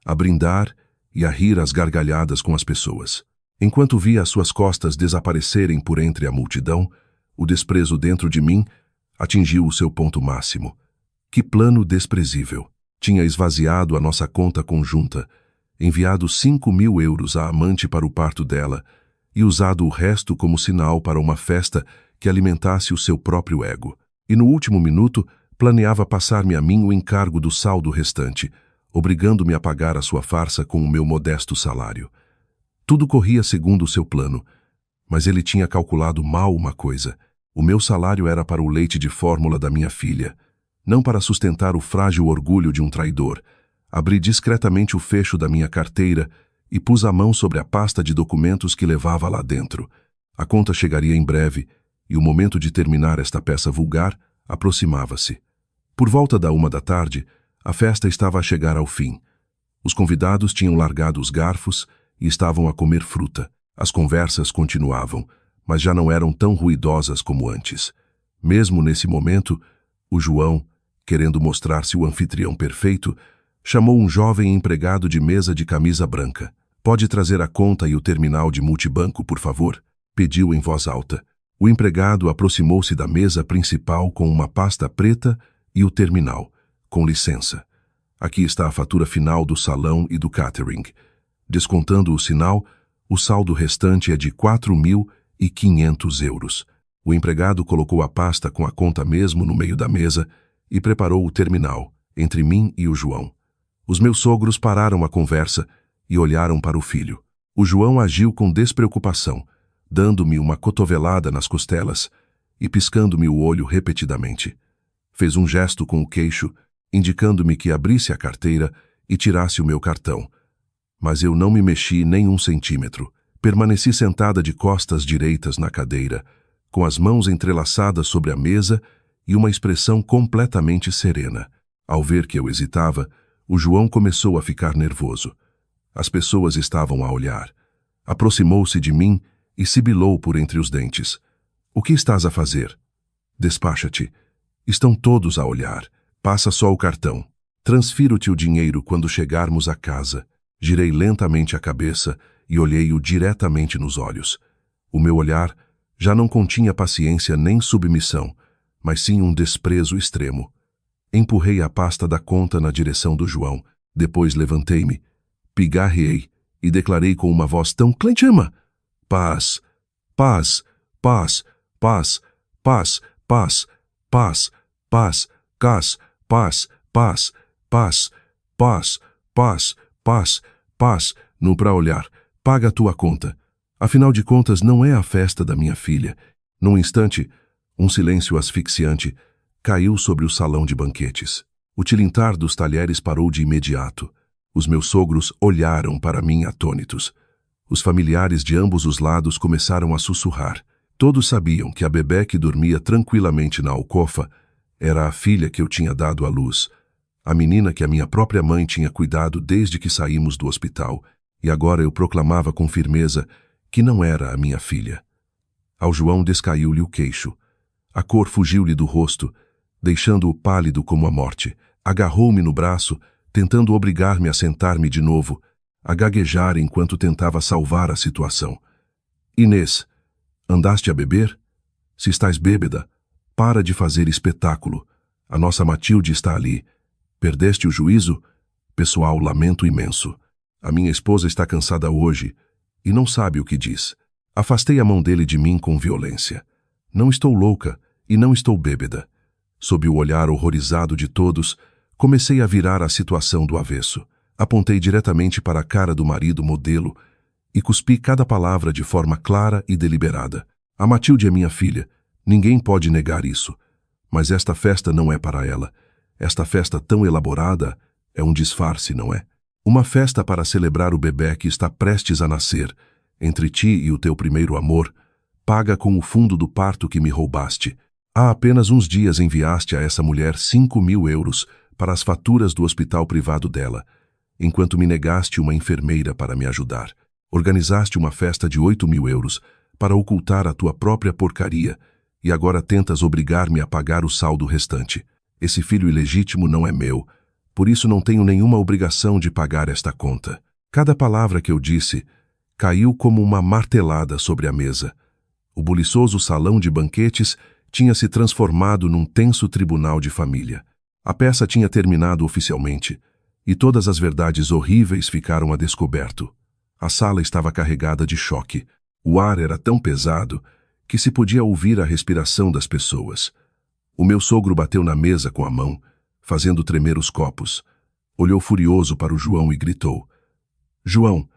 a brindar e a rir às gargalhadas com as pessoas. Enquanto via as suas costas desaparecerem por entre a multidão, o desprezo dentro de mim atingiu o seu ponto máximo. Que plano desprezível! Tinha esvaziado a nossa conta conjunta, enviado 5.000 euros à amante para o parto dela e usado o resto como sinal para uma festa que alimentasse o seu próprio ego. E no último minuto, planeava passar-me a mim o encargo do saldo restante, obrigando-me a pagar a sua farsa com o meu modesto salário. Tudo corria segundo o seu plano, mas ele tinha calculado mal uma coisa. O meu salário era para o leite de fórmula da minha filha, não para sustentar o frágil orgulho de um traidor. Abri discretamente o fecho da minha carteira e pus a mão sobre a pasta de documentos que levava lá dentro. A conta chegaria em breve, e o momento de terminar esta peça vulgar aproximava-se. Por volta da 1 da tarde, a festa estava a chegar ao fim. Os convidados tinham largado os garfos e estavam a comer fruta. As conversas continuavam, mas já não eram tão ruidosas como antes. Mesmo nesse momento, o João, querendo mostrar-se o anfitrião perfeito, chamou um jovem empregado de mesa de camisa branca. Pode trazer a conta e o terminal de multibanco, por favor? Pediu em voz alta. O empregado aproximou-se da mesa principal com uma pasta preta e o terminal. Com licença. Aqui está a fatura final do salão e do catering. Descontando o sinal, o saldo restante é de 4.500 euros. O empregado colocou a pasta com a conta mesmo no meio da mesa e preparou o terminal, entre mim e o João. Os meus sogros pararam a conversa e olharam para o filho. O João agiu com despreocupação, dando-me uma cotovelada nas costelas e piscando-me o olho repetidamente. Fez um gesto com o queixo, indicando-me que abrisse a carteira e tirasse o meu cartão. Mas eu não me mexi nem um centímetro. Permaneci sentada de costas direitas na cadeira, com as mãos entrelaçadas sobre a mesa e uma expressão completamente serena. Ao ver que eu hesitava, o João começou a ficar nervoso. As pessoas estavam a olhar. Aproximou-se de mim e sibilou por entre os dentes. O que estás a fazer? Despacha-te. Estão todos a olhar. Passa só o cartão. Transfiro-te o dinheiro quando chegarmos a casa. Girei lentamente a cabeça e olhei-o diretamente nos olhos. O meu olhar já não continha paciência nem submissão, mas sim um desprezo extremo. Empurrei a pasta da conta na direção do João. Depois levantei-me, pigarreei e declarei com uma voz tão clenchama: paz, paz, paz, paz, paz, paz, paz, paz, paz, paz, paz, paz, paz, paz, paz, paz, no pra olhar. Paga a tua conta. Afinal de contas, não é a festa da minha filha. Num instante, um silêncio asfixiante caiu sobre o salão de banquetes. O tilintar dos talheres parou de imediato. Os meus sogros olharam para mim atônitos. Os familiares de ambos os lados começaram a sussurrar. Todos sabiam que a bebé que dormia tranquilamente na alcofa era a filha que eu tinha dado à luz, a menina que a minha própria mãe tinha cuidado desde que saímos do hospital, e agora eu proclamava com firmeza que não era a minha filha. Ao João descaiu-lhe o queixo. A cor fugiu-lhe do rosto, deixando-o pálido como a morte. Agarrou-me no braço, tentando obrigar-me a sentar-me de novo, a gaguejar enquanto tentava salvar a situação. Inês, andaste a beber? Se estás bêbada, para de fazer espetáculo. A nossa Matilde está ali. Perdeste o juízo? Pessoal, lamento imenso. A minha esposa está cansada hoje e não sabe o que diz. Afastei a mão dele de mim com violência. Não estou louca e não estou bêbada. Sob o olhar horrorizado de todos, comecei a virar a situação do avesso. Apontei diretamente para a cara do marido modelo e cuspi cada palavra de forma clara e deliberada. A Matilde é minha filha. Ninguém pode negar isso. Mas esta festa não é para ela. Esta festa tão elaborada é um disfarce, não é? Uma festa para celebrar o bebé que está prestes a nascer, entre ti e o teu primeiro amor, paga com o fundo do parto que me roubaste. Há apenas uns dias enviaste a essa mulher 5.000 euros para as faturas do hospital privado dela, enquanto me negaste uma enfermeira para me ajudar. Organizaste uma festa de 8.000 euros para ocultar a tua própria porcaria e agora tentas obrigar-me a pagar o saldo restante. Esse filho ilegítimo não é meu, por isso não tenho nenhuma obrigação de pagar esta conta. Cada palavra que eu disse caiu como uma martelada sobre a mesa. O buliçoso salão de banquetes tinha se transformado num tenso tribunal de família. A peça tinha terminado oficialmente, e todas as verdades horríveis ficaram a descoberto. A sala estava carregada de choque. O ar era tão pesado que se podia ouvir a respiração das pessoas. O meu sogro bateu na mesa com a mão, fazendo tremer os copos. Olhou furioso para o João e gritou: João,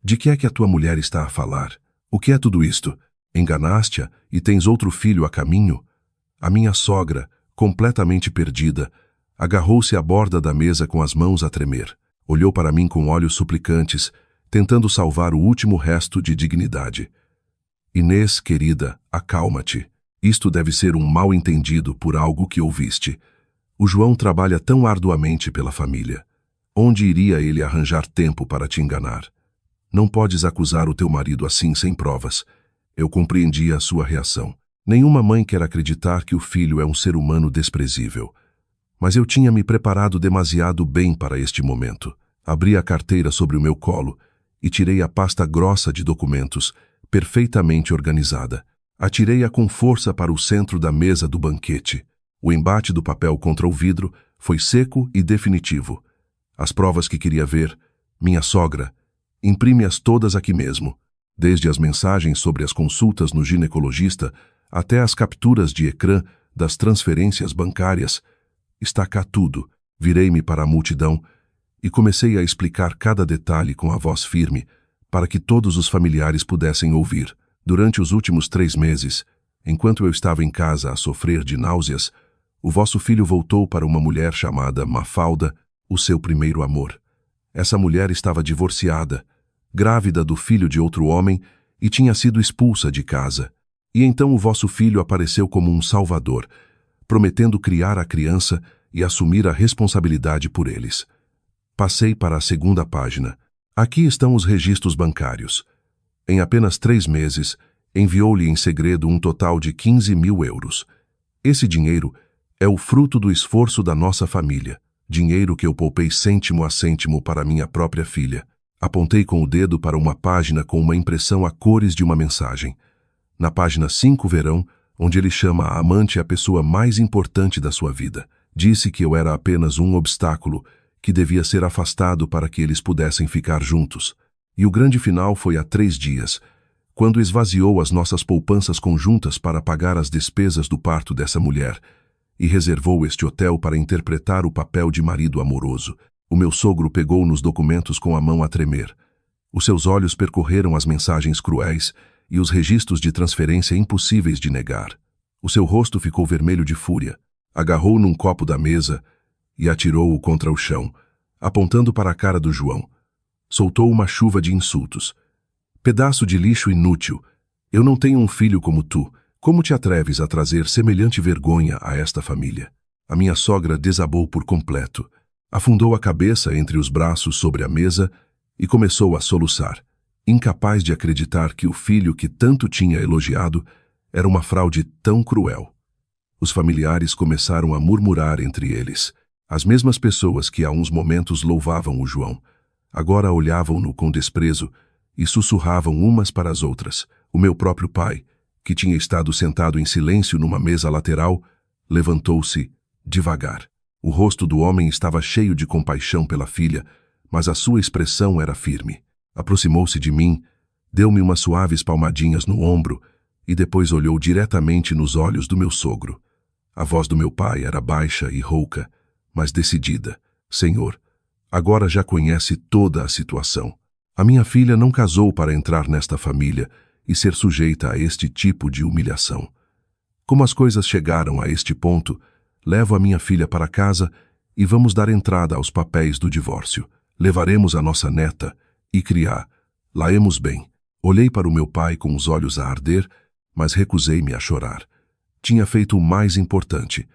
de que é que a tua mulher está a falar? O que é tudo isto? Enganaste-a e tens outro filho a caminho? A minha sogra, completamente perdida, agarrou-se à borda da mesa com as mãos a tremer. Olhou para mim com olhos suplicantes, tentando salvar o último resto de dignidade. Inês, querida, acalma-te. Isto deve ser um mal-entendido por algo que ouviste. O João trabalha tão arduamente pela família. Onde iria ele arranjar tempo para te enganar? Não podes acusar o teu marido assim sem provas. Eu compreendia a sua reação. Nenhuma mãe quer acreditar que o filho é um ser humano desprezível. Mas eu tinha me preparado demasiado bem para este momento. Abri a carteira sobre o meu colo e tirei a pasta grossa de documentos, perfeitamente organizada. Atirei-a com força para o centro da mesa do banquete. O embate do papel contra o vidro Foi seco e definitivo. As provas que queria ver, minha sogra, imprime-as todas aqui mesmo, desde as mensagens sobre as consultas no ginecologista até as capturas de ecrã das transferências bancárias. Está cá tudo. Virei-me para a multidão e comecei a explicar cada detalhe com a voz firme, para que todos os familiares pudessem ouvir. Durante os últimos 3 meses, enquanto eu estava em casa a sofrer de náuseas, o vosso filho voltou para uma mulher chamada Mafalda, o seu primeiro amor. Essa mulher estava divorciada, grávida do filho de outro homem e tinha sido expulsa de casa. E então o vosso filho apareceu como um salvador, prometendo criar a criança e assumir a responsabilidade por eles. Passei para a segunda página. Aqui estão os registros bancários. Em apenas 3 meses, enviou-lhe em segredo um total de 15.000 euros. Esse dinheiro é o fruto do esforço da nossa família. Dinheiro que eu poupei cêntimo a cêntimo para minha própria filha. Apontei com o dedo para uma página com uma impressão a cores de uma mensagem. Na página 5 verão, onde ele chama a amante a pessoa mais importante da sua vida. Disse que eu era apenas um obstáculo, que devia ser afastado para que eles pudessem ficar juntos. E o grande final foi há 3 dias, quando esvaziou as nossas poupanças conjuntas para pagar as despesas do parto dessa mulher, e reservou este hotel para interpretar o papel de marido amoroso. O meu sogro pegou nos documentos com a mão a tremer. Os seus olhos percorreram as mensagens cruéis e os registros de transferência impossíveis de negar. O seu rosto ficou vermelho de fúria. Agarrou num copo da mesa e atirou-o contra o chão, apontando para a cara do João. Soltou uma chuva de insultos. Pedaço de lixo inútil. Eu não tenho um filho como tu. Como te atreves a trazer semelhante vergonha a esta família? A minha sogra desabou por completo. Afundou a cabeça entre os braços sobre a mesa e começou a soluçar, incapaz de acreditar que o filho que tanto tinha elogiado era uma fraude tão cruel. Os familiares começaram a murmurar entre eles. As mesmas pessoas que há uns momentos louvavam o João, agora olhavam-no com desprezo e sussurravam umas para as outras. O meu próprio pai, que tinha estado sentado em silêncio numa mesa lateral, levantou-se devagar. O rosto do homem estava cheio de compaixão pela filha, mas a sua expressão era firme. Aproximou-se de mim, deu-me umas suaves palmadinhas no ombro e depois olhou diretamente nos olhos do meu sogro. A voz do meu pai era baixa e rouca, mas decidida. Senhor, agora já conhece toda a situação. A minha filha não casou para entrar nesta família e ser sujeita a este tipo de humilhação. Como as coisas chegaram a este ponto, levo a minha filha para casa e vamos dar entrada aos papéis do divórcio. Levaremos a nossa neta e criá-la-emos bem. Olhei para o meu pai com os olhos a arder, mas recusei-me a chorar. Tinha feito o mais importante.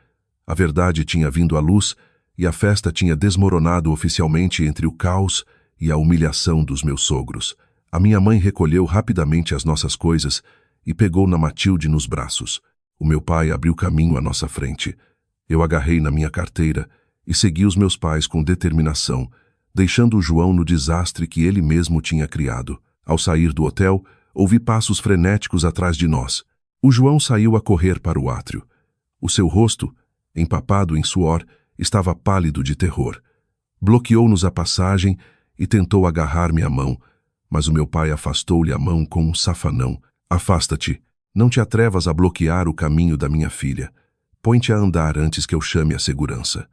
A verdade tinha vindo à luz e a festa tinha desmoronado oficialmente entre o caos e a humilhação dos meus sogros. A minha mãe recolheu rapidamente as nossas coisas e pegou na Matilde nos braços. O meu pai abriu caminho à nossa frente. Eu agarrei na minha carteira e segui os meus pais com determinação, deixando o João no desastre que ele mesmo tinha criado. Ao sair do hotel, ouvi passos frenéticos atrás de nós. O João saiu a correr para o átrio. O seu rosto, empapado em suor, estava pálido de terror. Bloqueou-nos a passagem e tentou agarrar-me a mão, mas o meu pai afastou-lhe a mão com um safanão. Afasta-te, não te atrevas a bloquear o caminho da minha filha. Põe-te a andar antes que eu chame a segurança.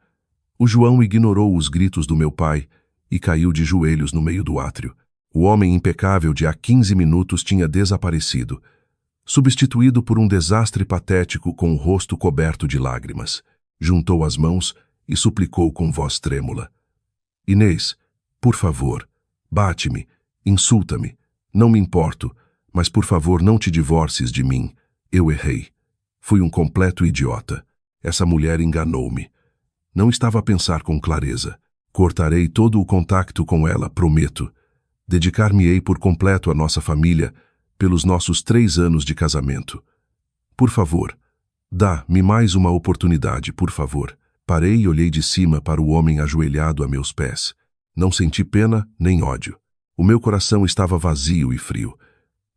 O João ignorou os gritos do meu pai e caiu de joelhos no meio do átrio. O homem impecável de há 15 minutos tinha desaparecido, substituído por um desastre patético com o rosto coberto de lágrimas. Juntou as mãos e suplicou com voz trêmula. Inês, por favor, bate-me, insulta-me, não me importo, mas por favor não te divorcies de mim. Eu errei. Fui um completo idiota. Essa mulher enganou-me. Não estava a pensar com clareza. Cortarei todo o contacto com ela, prometo. Dedicar-me-ei por completo à nossa família pelos nossos 3 anos de casamento. Por favor, dá-me mais uma oportunidade, por favor. Parei e olhei de cima para o homem ajoelhado a meus pés. Não senti pena nem ódio. O meu coração estava vazio e frio.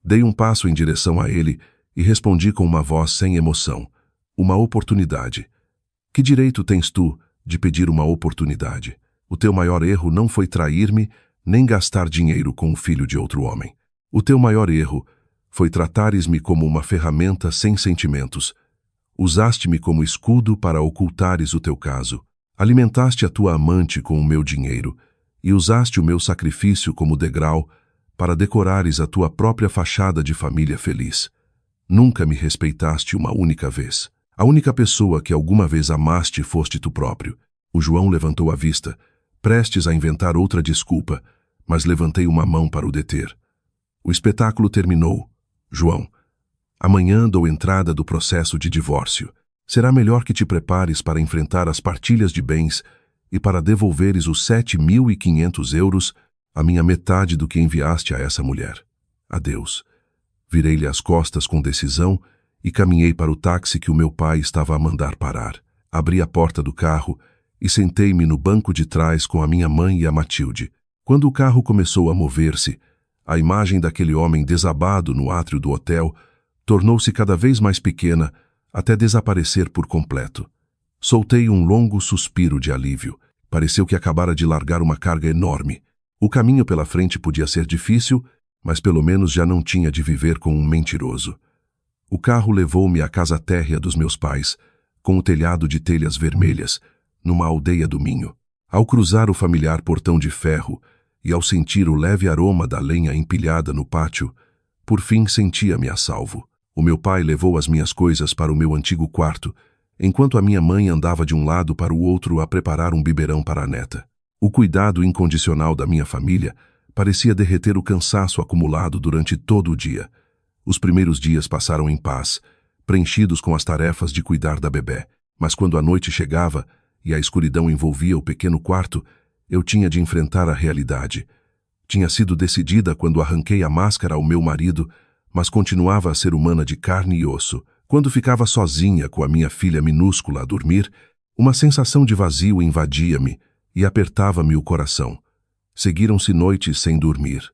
Dei um passo em direção a ele e respondi com uma voz sem emoção. Uma oportunidade. Que direito tens tu de pedir uma oportunidade. O teu maior erro não foi trair-me, nem gastar dinheiro com o filho de outro homem. O teu maior erro foi tratares-me como uma ferramenta sem sentimentos. Usaste-me como escudo para ocultares o teu caso. Alimentaste a tua amante com o meu dinheiro e usaste o meu sacrifício como degrau para decorares a tua própria fachada de família feliz. Nunca me respeitaste uma única vez. A única pessoa que alguma vez amaste foste tu próprio. O João levantou a vista, prestes a inventar outra desculpa, mas levantei uma mão para o deter. O espetáculo terminou. João, amanhã dou entrada do processo de divórcio. Será melhor que te prepares para enfrentar as partilhas de bens e para devolveres os 7.500 euros, a minha metade do que enviaste a essa mulher. Adeus. Virei-lhe as costas com decisão e caminhei para o táxi que o meu pai estava a mandar parar. Abri a porta do carro e sentei-me no banco de trás com a minha mãe e a Matilde. Quando o carro começou a mover-se, a imagem daquele homem desabado no átrio do hotel tornou-se cada vez mais pequena até desaparecer por completo. Soltei um longo suspiro de alívio. Pareceu que acabara de largar uma carga enorme. O caminho pela frente podia ser difícil, mas pelo menos já não tinha de viver com um mentiroso. O carro levou-me à casa térrea dos meus pais, com o telhado de telhas vermelhas, numa aldeia do Minho. Ao cruzar o familiar portão de ferro e ao sentir o leve aroma da lenha empilhada no pátio, por fim sentia-me a salvo. O meu pai levou as minhas coisas para o meu antigo quarto, enquanto a minha mãe andava de um lado para o outro a preparar um biberão para a neta. O cuidado incondicional da minha família parecia derreter o cansaço acumulado durante todo o dia. Os primeiros dias passaram em paz, preenchidos com as tarefas de cuidar da bebé, mas quando a noite chegava e a escuridão envolvia o pequeno quarto, eu tinha de enfrentar a realidade. Tinha sido decidida quando arranquei a máscara ao meu marido, mas continuava a ser humana de carne e osso. Quando ficava sozinha com a minha filha minúscula a dormir, uma sensação de vazio invadia-me e apertava-me o coração. Seguiram-se noites sem dormir.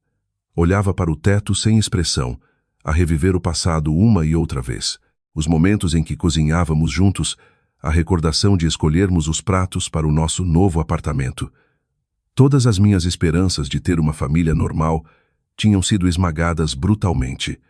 Olhava para o teto sem expressão, a reviver o passado uma e outra vez. Os momentos em que cozinhávamos juntos, a recordação de escolhermos os pratos para o nosso novo apartamento. Todas as minhas esperanças de ter uma família normal tinham sido esmagadas brutalmente.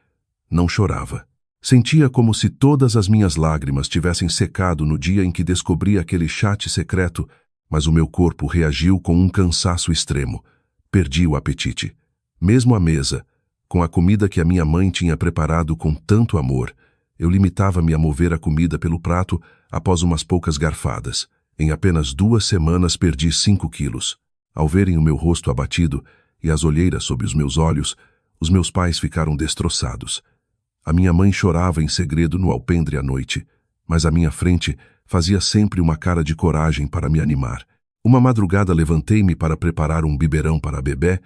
Não chorava. Sentia como se todas as minhas lágrimas tivessem secado no dia em que descobri aquele chat secreto, mas o meu corpo reagiu com um cansaço extremo. Perdi o apetite. Mesmo à mesa, com a comida que a minha mãe tinha preparado com tanto amor, eu limitava-me a mover a comida pelo prato após umas poucas garfadas. Em apenas 2 semanas perdi 5 quilos. Ao verem o meu rosto abatido e as olheiras sob os meus olhos, os meus pais ficaram destroçados. A minha mãe chorava em segredo no alpendre à noite, mas à minha frente fazia sempre uma cara de coragem para me animar. Uma madrugada levantei-me para preparar um biberão para a bebé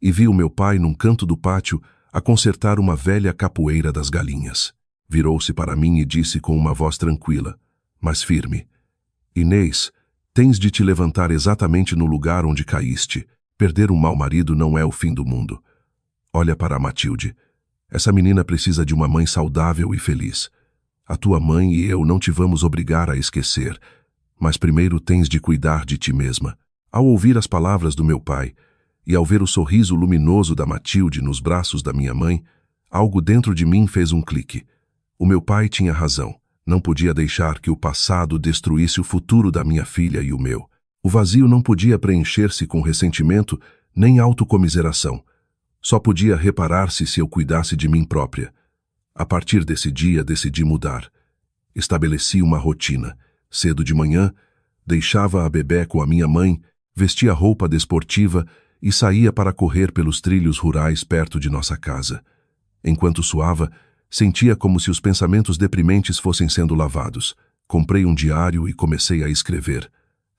e vi o meu pai num canto do pátio a consertar uma velha capoeira das galinhas. Virou-se para mim e disse com uma voz tranquila, mas firme: Inês, tens de te levantar exatamente no lugar onde caíste. Perder um mau marido não é o fim do mundo. Olha para a Matilde. Essa menina precisa de uma mãe saudável e feliz. A tua mãe e eu não te vamos obrigar a esquecer, mas primeiro tens de cuidar de ti mesma. Ao ouvir as palavras do meu pai e ao ver o sorriso luminoso da Matilde nos braços da minha mãe, algo dentro de mim fez um clique. O meu pai tinha razão. Não podia deixar que o passado destruísse o futuro da minha filha e o meu. O vazio não podia preencher-se com ressentimento nem autocomiseração. Só podia reparar-se se eu cuidasse de mim própria. A partir desse dia, decidi mudar. Estabeleci uma rotina. Cedo de manhã, deixava a bebé com a minha mãe, vestia roupa desportiva e saía para correr pelos trilhos rurais perto de nossa casa. Enquanto suava, sentia como se os pensamentos deprimentes fossem sendo lavados. Comprei um diário e comecei a escrever,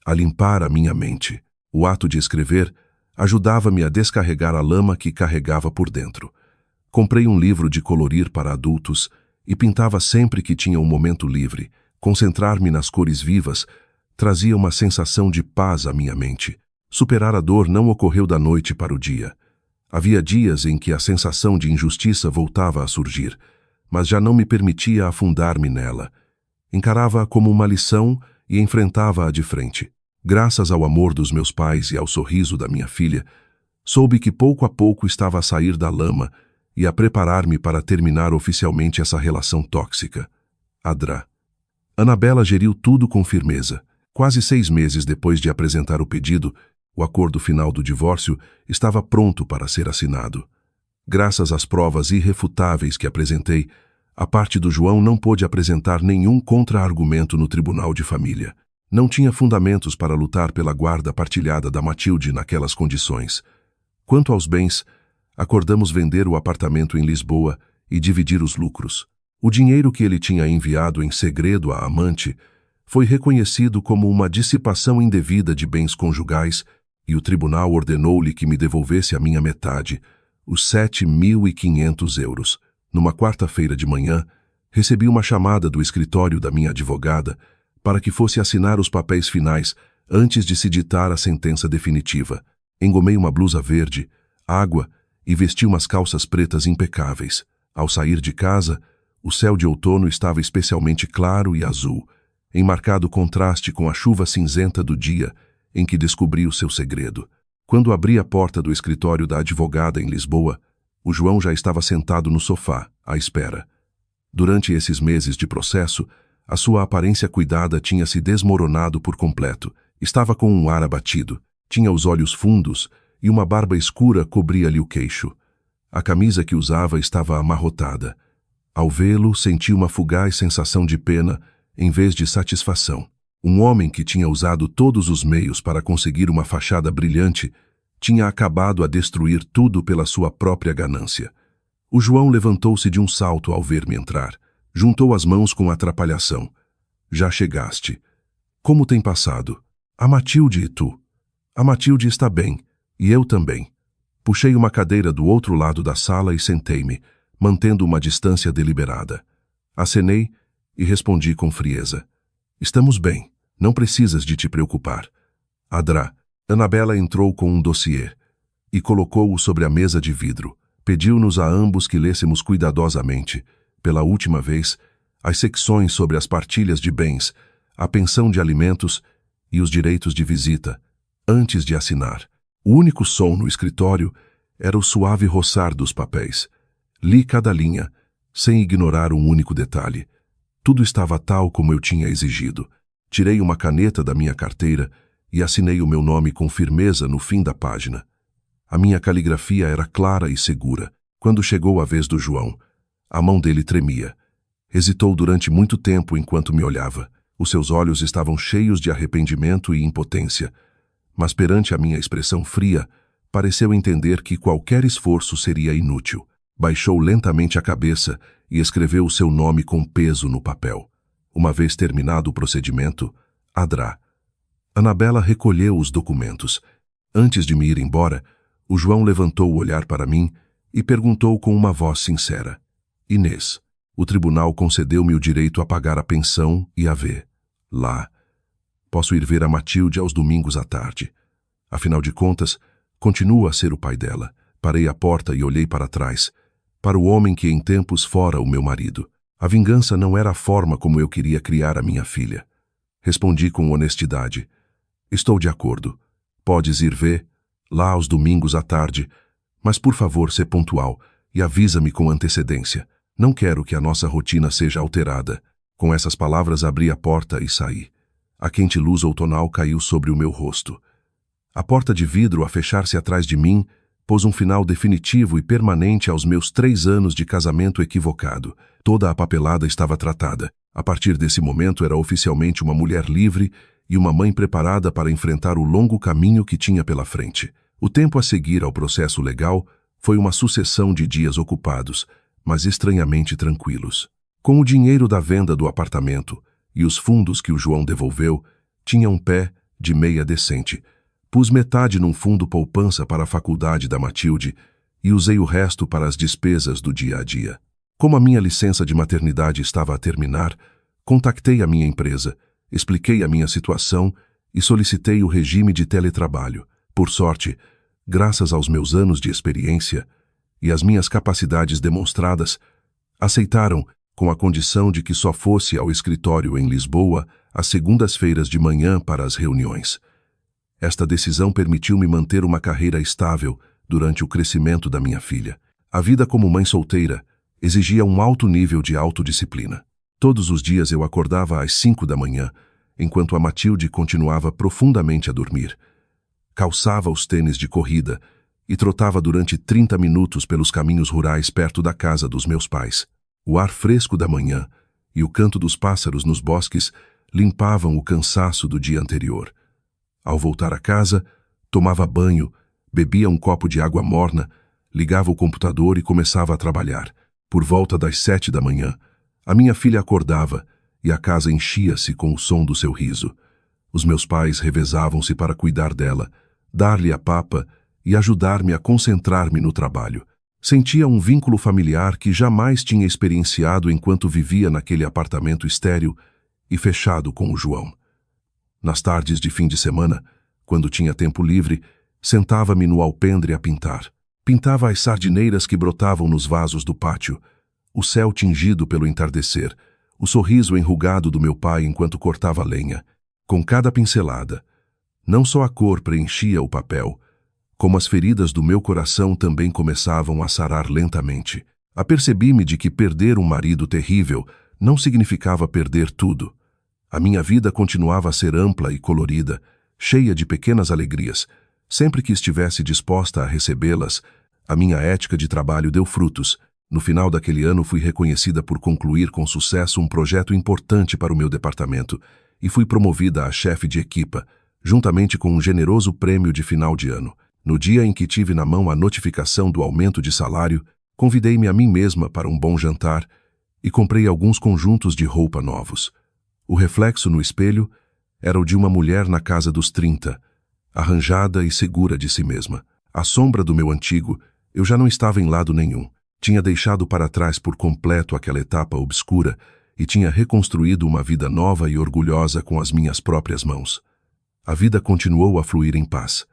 a limpar a minha mente. O ato de escrever ajudava-me a descarregar a lama que carregava por dentro. Comprei um livro de colorir para adultos e pintava sempre que tinha um momento livre. Concentrar-me nas cores vivas trazia uma sensação de paz à minha mente. Superar a dor não ocorreu da noite para o dia. Havia dias em que a sensação de injustiça voltava a surgir, mas já não me permitia afundar-me nela. Encarava-a como uma lição e enfrentava-a de frente. Graças ao amor dos meus pais e ao sorriso da minha filha, soube que pouco a pouco estava a sair da lama e a preparar-me para terminar oficialmente essa relação tóxica. Adra. Anabela geriu tudo com firmeza. Quase 6 meses depois de apresentar o pedido, o acordo final do divórcio estava pronto para ser assinado. Graças às provas irrefutáveis que apresentei, a parte do João não pôde apresentar nenhum contra-argumento no tribunal de família. Não tinha fundamentos para lutar pela guarda partilhada da Matilde naquelas condições. Quanto aos bens, acordamos vender o apartamento em Lisboa e dividir os lucros. O dinheiro que ele tinha enviado em segredo à amante foi reconhecido como uma dissipação indevida de bens conjugais e o tribunal ordenou-lhe que me devolvesse a minha metade, os 7.500 euros. Numa quarta-feira de manhã, recebi uma chamada do escritório da minha advogada para que fosse assinar os papéis finais antes de se ditar a sentença definitiva. Engomei uma blusa verde, água e vesti umas calças pretas impecáveis. Ao sair de casa, o céu de outono estava especialmente claro e azul, em marcado contraste com a chuva cinzenta do dia em que descobri o seu segredo. Quando abri a porta do escritório da advogada em Lisboa, o João já estava sentado no sofá, à espera. Durante esses meses de processo, a sua aparência cuidada tinha se desmoronado por completo. Estava com um ar abatido, tinha os olhos fundos e uma barba escura cobria-lhe o queixo. A camisa que usava estava amarrotada. Ao vê-lo, senti uma fugaz sensação de pena em vez de satisfação. Um homem que tinha usado todos os meios para conseguir uma fachada brilhante tinha acabado a destruir tudo pela sua própria ganância. O João levantou-se de um salto ao ver-me entrar. Juntou as mãos com atrapalhação. Já chegaste. Como tem passado? A Matilde e tu? A Matilde está bem, e eu também. Puxei uma cadeira do outro lado da sala e sentei-me, mantendo uma distância deliberada. Acenei e respondi com frieza. Estamos bem, não precisas de te preocupar. Adra. Anabela entrou com um dossiê e colocou-o sobre a mesa de vidro. Pediu-nos a ambos que lêssemos cuidadosamente, pela última vez, as secções sobre as partilhas de bens, a pensão de alimentos e os direitos de visita, antes de assinar. O único som no escritório era o suave roçar dos papéis. Li cada linha, sem ignorar um único detalhe. Tudo estava tal como eu tinha exigido. Tirei uma caneta da minha carteira e assinei o meu nome com firmeza no fim da página. A minha caligrafia era clara e segura. Quando chegou a vez do João, a mão dele tremia. Hesitou durante muito tempo enquanto me olhava. Os seus olhos estavam cheios de arrependimento e impotência, mas perante a minha expressão fria, pareceu entender que qualquer esforço seria inútil. Baixou lentamente a cabeça e escreveu o seu nome com peso no papel. Uma vez terminado o procedimento, Adra. Anabela recolheu os documentos. Antes de me ir embora, o João levantou o olhar para mim e perguntou com uma voz sincera. Inês, o tribunal concedeu-me o direito a pagar a pensão e a ver. Lá. Posso ir ver a Matilde aos domingos à tarde. Afinal de contas, continuo a ser o pai dela. Parei à porta e olhei para trás, para o homem que em tempos fora o meu marido. A vingança não era a forma como eu queria criar a minha filha. Respondi com honestidade. Estou de acordo. Podes ir ver, lá aos domingos à tarde, mas por favor, sê pontual e avisa-me com antecedência. Não quero que a nossa rotina seja alterada. Com essas palavras abri a porta e saí. A quente luz outonal caiu sobre o meu rosto. A porta de vidro a fechar-se atrás de mim pôs um final definitivo e permanente aos meus 3 anos de casamento equivocado. Toda a papelada estava tratada. A partir desse momento era oficialmente uma mulher livre e uma mãe preparada para enfrentar o longo caminho que tinha pela frente. O tempo a seguir ao processo legal foi uma sucessão de dias ocupados, mas estranhamente tranquilos. Com o dinheiro da venda do apartamento e os fundos que o João devolveu, tinha um pé de meia decente. Pus metade num fundo poupança para a faculdade da Matilde e usei o resto para as despesas do dia a dia. Como a minha licença de maternidade estava a terminar, contactei a minha empresa, expliquei a minha situação e solicitei o regime de teletrabalho. Por sorte, graças aos meus anos de experiência e às minhas capacidades demonstradas, aceitaram com a condição de que só fosse ao escritório em Lisboa às segundas-feiras de manhã para as reuniões. Esta decisão permitiu-me manter uma carreira estável durante o crescimento da minha filha. A vida como mãe solteira exigia um alto nível de autodisciplina. Todos os dias eu acordava às 5 da manhã, enquanto a Matilde continuava profundamente a dormir. Calçava os tênis de corrida e trotava durante 30 minutos pelos caminhos rurais perto da casa dos meus pais. O ar fresco da manhã e o canto dos pássaros nos bosques limpavam o cansaço do dia anterior. Ao voltar a casa, tomava banho, bebia um copo de água morna, ligava o computador e começava a trabalhar. Por volta das 7 da manhã, a minha filha acordava e a casa enchia-se com o som do seu riso. Os meus pais revezavam-se para cuidar dela, dar-lhe a papa e ajudar-me a concentrar-me no trabalho. Sentia um vínculo familiar que jamais tinha experienciado enquanto vivia naquele apartamento estéril e fechado com o João. Nas tardes de fim de semana, quando tinha tempo livre, sentava-me no alpendre a pintar. Pintava as sardineiras que brotavam nos vasos do pátio, o céu tingido pelo entardecer, o sorriso enrugado do meu pai enquanto cortava lenha. Com cada pincelada, não só a cor preenchia o papel, como as feridas do meu coração também começavam a sarar lentamente. Apercebi-me de que perder um marido terrível não significava perder tudo. A minha vida continuava a ser ampla e colorida, cheia de pequenas alegrias. Sempre que estivesse disposta a recebê-las, a minha ética de trabalho deu frutos. No final daquele ano fui reconhecida por concluir com sucesso um projeto importante para o meu departamento e fui promovida a chefe de equipa, juntamente com um generoso prêmio de final de ano. No dia em que tive na mão a notificação do aumento de salário, convidei-me a mim mesma para um bom jantar e comprei alguns conjuntos de roupa novos. O reflexo no espelho era o de uma mulher na casa dos 30, arranjada e segura de si mesma. À sombra do meu antigo, eu já não estava em lado nenhum. Tinha deixado para trás por completo aquela etapa obscura e tinha reconstruído uma vida nova e orgulhosa com as minhas próprias mãos. A vida continuou a fluir em paz,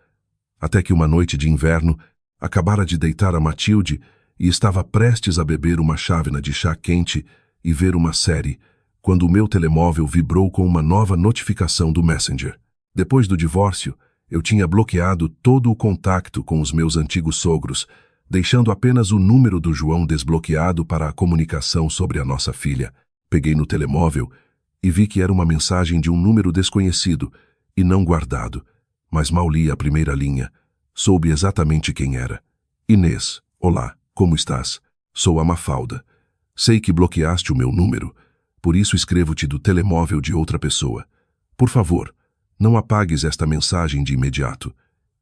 até que uma noite de inverno, acabara de deitar a Matilde e estava prestes a beber uma chávena de chá quente e ver uma série, quando o meu telemóvel vibrou com uma nova notificação do Messenger. Depois do divórcio, eu tinha bloqueado todo o contato com os meus antigos sogros, deixando apenas o número do João desbloqueado para a comunicação sobre a nossa filha. Peguei no telemóvel e vi que era uma mensagem de um número desconhecido e não guardado, mas mal li a primeira linha. Soube exatamente quem era. Inês, olá, como estás? Sou a Mafalda. Sei que bloqueaste o meu número, por isso escrevo-te do telemóvel de outra pessoa. Por favor, não apagues esta mensagem de imediato.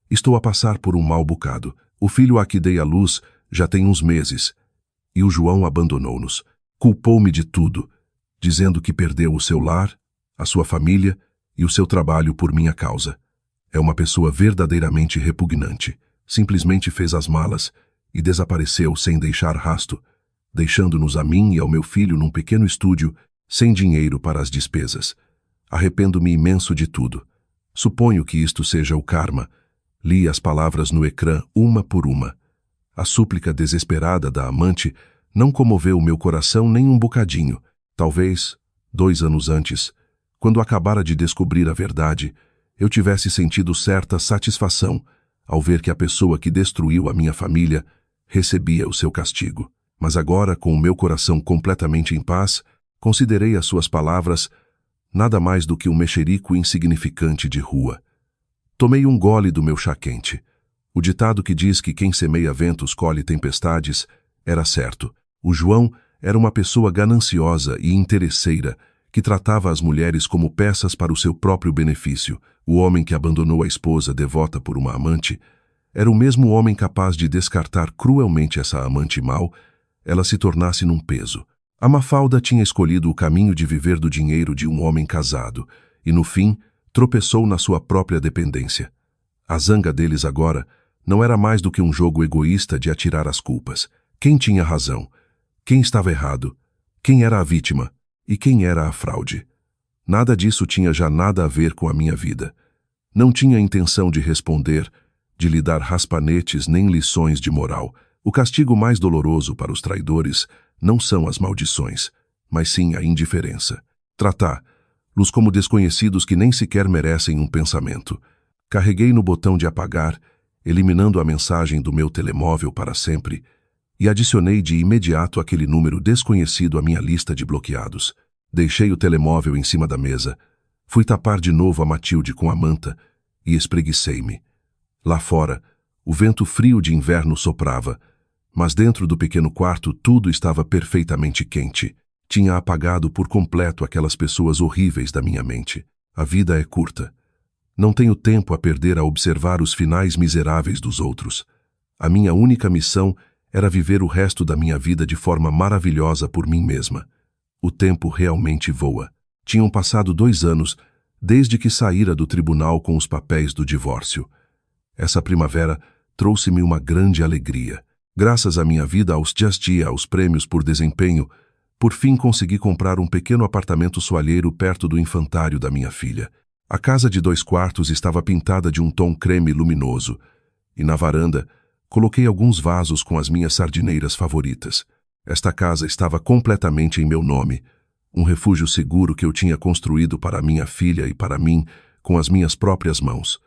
Estou a passar por um mau bocado. O filho a que dei à luz já tem uns meses, e o João abandonou-nos. Culpou-me de tudo, dizendo que perdeu o seu lar, a sua família e o seu trabalho por minha causa. É uma pessoa verdadeiramente repugnante. Simplesmente fez as malas e desapareceu sem deixar rasto, deixando-nos a mim e ao meu filho num pequeno estúdio, sem dinheiro para as despesas. Arrependo-me imenso de tudo. Suponho que isto seja o karma. Li as palavras no ecrã uma por uma. A súplica desesperada da amante não comoveu o meu coração nem um bocadinho. Talvez, 2 anos antes, quando acabara de descobrir a verdade, eu tivesse sentido certa satisfação ao ver que a pessoa que destruiu a minha família recebia o seu castigo. Mas agora, com o meu coração completamente em paz, considerei as suas palavras nada mais do que um mexerico insignificante de rua. Tomei um gole do meu chá quente. O ditado que diz que quem semeia ventos colhe tempestades era certo. O João era uma pessoa gananciosa e interesseira que tratava as mulheres como peças para o seu próprio benefício. O homem que abandonou a esposa devota por uma amante era o mesmo homem capaz de descartar cruelmente essa amante mau, ela se tornasse num peso. A Mafalda tinha escolhido o caminho de viver do dinheiro de um homem casado e, no fim, tropeçou na sua própria dependência. A zanga deles agora não era mais do que um jogo egoísta de atirar as culpas. Quem tinha razão? Quem estava errado? Quem era a vítima? E quem era a fraude? Nada disso tinha já nada a ver com a minha vida. Não tinha intenção de responder, de lhe dar raspanetes nem lições de moral. O castigo mais doloroso para os traidores não são as maldições, mas sim a indiferença. Tratá-los como desconhecidos que nem sequer merecem um pensamento. Carreguei no botão de apagar, eliminando a mensagem do meu telemóvel para sempre, e adicionei de imediato aquele número desconhecido à minha lista de bloqueados. Deixei o telemóvel em cima da mesa, fui tapar de novo a Matilde com a manta e espreguicei-me. Lá fora, o vento frio de inverno soprava, mas dentro do pequeno quarto tudo estava perfeitamente quente. Tinha apagado por completo aquelas pessoas horríveis da minha mente. A vida é curta. Não tenho tempo a perder a observar os finais miseráveis dos outros. A minha única missão era viver o resto da minha vida de forma maravilhosa por mim mesma. O tempo realmente voa. Tinham passado 2 anos desde que saíra do tribunal com os papéis do divórcio. Essa primavera trouxe-me uma grande alegria. Graças à minha vida aos Just e aos prêmios por desempenho, por fim consegui comprar um pequeno apartamento soalheiro perto do infantário da minha filha. A casa de 2 quartos estava pintada de um tom creme luminoso, e na varanda coloquei alguns vasos com as minhas sardineiras favoritas. Esta casa estava completamente em meu nome, um refúgio seguro que eu tinha construído para minha filha e para mim com as minhas próprias mãos.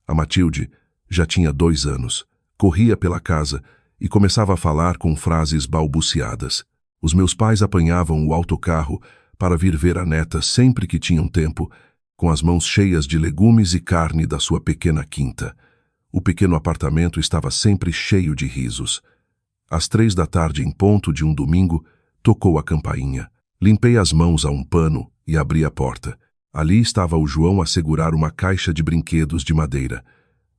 A Matilde já tinha 2 anos. Corria pela casa e começava a falar com frases balbuciadas. Os meus pais apanhavam o autocarro para vir ver a neta sempre que tinham tempo, com as mãos cheias de legumes e carne da sua pequena quinta. O pequeno apartamento estava sempre cheio de risos. Às 3 da tarde, em ponto de um domingo, tocou a campainha. Limpei as mãos a um pano e abri a porta. Ali estava o João a segurar uma caixa de brinquedos de madeira.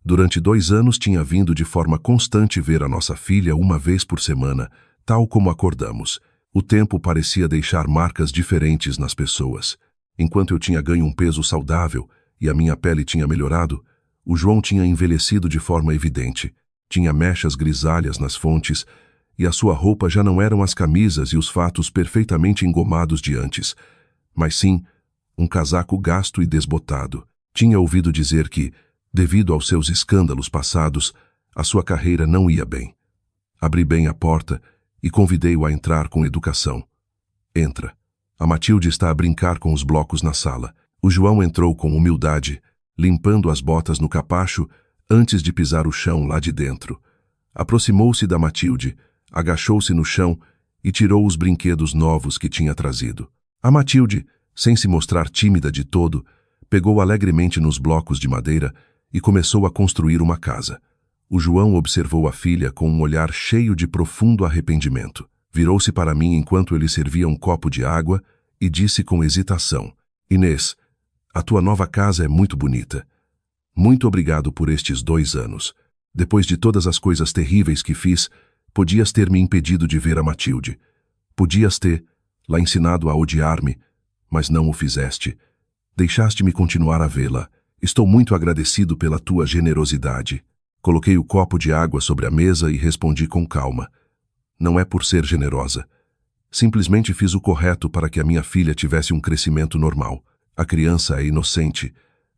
Durante 2 anos tinha vindo de forma constante ver a nossa filha uma vez por semana, tal como acordamos. O tempo parecia deixar marcas diferentes nas pessoas. Enquanto eu tinha ganho um peso saudável e a minha pele tinha melhorado, o João tinha envelhecido de forma evidente. Tinha mechas grisalhas nas fontes e a sua roupa já não eram as camisas e os fatos perfeitamente engomados de antes, mas sim um casaco gasto e desbotado. Tinha ouvido dizer que, devido aos seus escândalos passados, a sua carreira não ia bem. Abri bem a porta e convidei-o a entrar com educação. Entra. A Matilde está a brincar com os blocos na sala. O João entrou com humildade, limpando as botas no capacho antes de pisar o chão lá de dentro. Aproximou-se da Matilde, agachou-se no chão e tirou os brinquedos novos que tinha trazido. A Matilde, sem se mostrar tímida de todo, pegou alegremente nos blocos de madeira e começou a construir uma casa. O João observou a filha com um olhar cheio de profundo arrependimento. Virou-se para mim enquanto ele servia um copo de água e disse com hesitação: Inês, a tua nova casa é muito bonita. Muito obrigado por estes 2 anos. Depois de todas as coisas terríveis que fiz, podias ter me impedido de ver a Matilde. Podias ter lá ensinado a odiar-me, mas não o fizeste. Deixaste-me continuar a vê-la. Estou muito agradecido pela tua generosidade. Coloquei o copo de água sobre a mesa e respondi com calma. Não é por ser generosa. Simplesmente fiz o correto para que a minha filha tivesse um crescimento normal. A criança é inocente.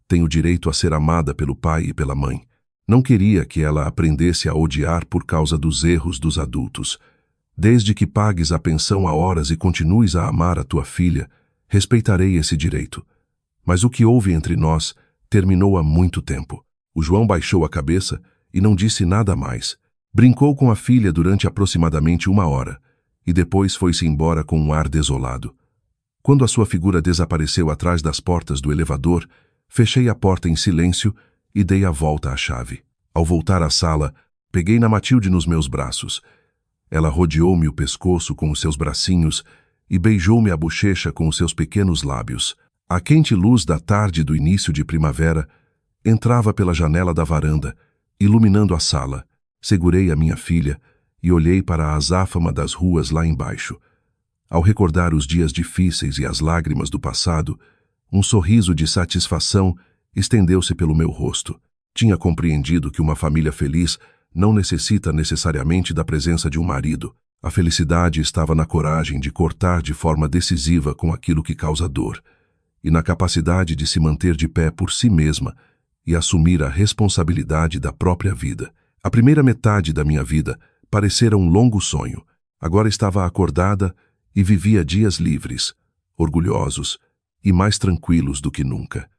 Tem o direito a ser amada pelo pai e pela mãe. Não queria que ela aprendesse a odiar por causa dos erros dos adultos. Desde que pagues a pensão a horas e continues a amar a tua filha, respeitarei esse direito. Mas o que houve entre nós terminou há muito tempo. O João baixou a cabeça e não disse nada mais. Brincou com a filha durante aproximadamente 1 hora e depois foi-se embora com um ar desolado. Quando a sua figura desapareceu atrás das portas do elevador, fechei a porta em silêncio e dei a volta à chave. Ao voltar à sala, peguei na Matilde nos meus braços. Ela rodeou-me o pescoço com os seus bracinhos e beijou-me a bochecha com os seus pequenos lábios. A quente luz da tarde do início de primavera entrava pela janela da varanda, iluminando a sala. Segurei a minha filha e olhei para a azáfama das ruas lá embaixo. Ao recordar os dias difíceis e as lágrimas do passado, um sorriso de satisfação estendeu-se pelo meu rosto. Tinha compreendido que uma família feliz não necessita necessariamente da presença de um marido. A felicidade estava na coragem de cortar de forma decisiva com aquilo que causa dor, e na capacidade de se manter de pé por si mesma e assumir a responsabilidade da própria vida. A primeira metade da minha vida parecera um longo sonho. Agora estava acordada e vivia dias livres, orgulhosos e mais tranquilos do que nunca.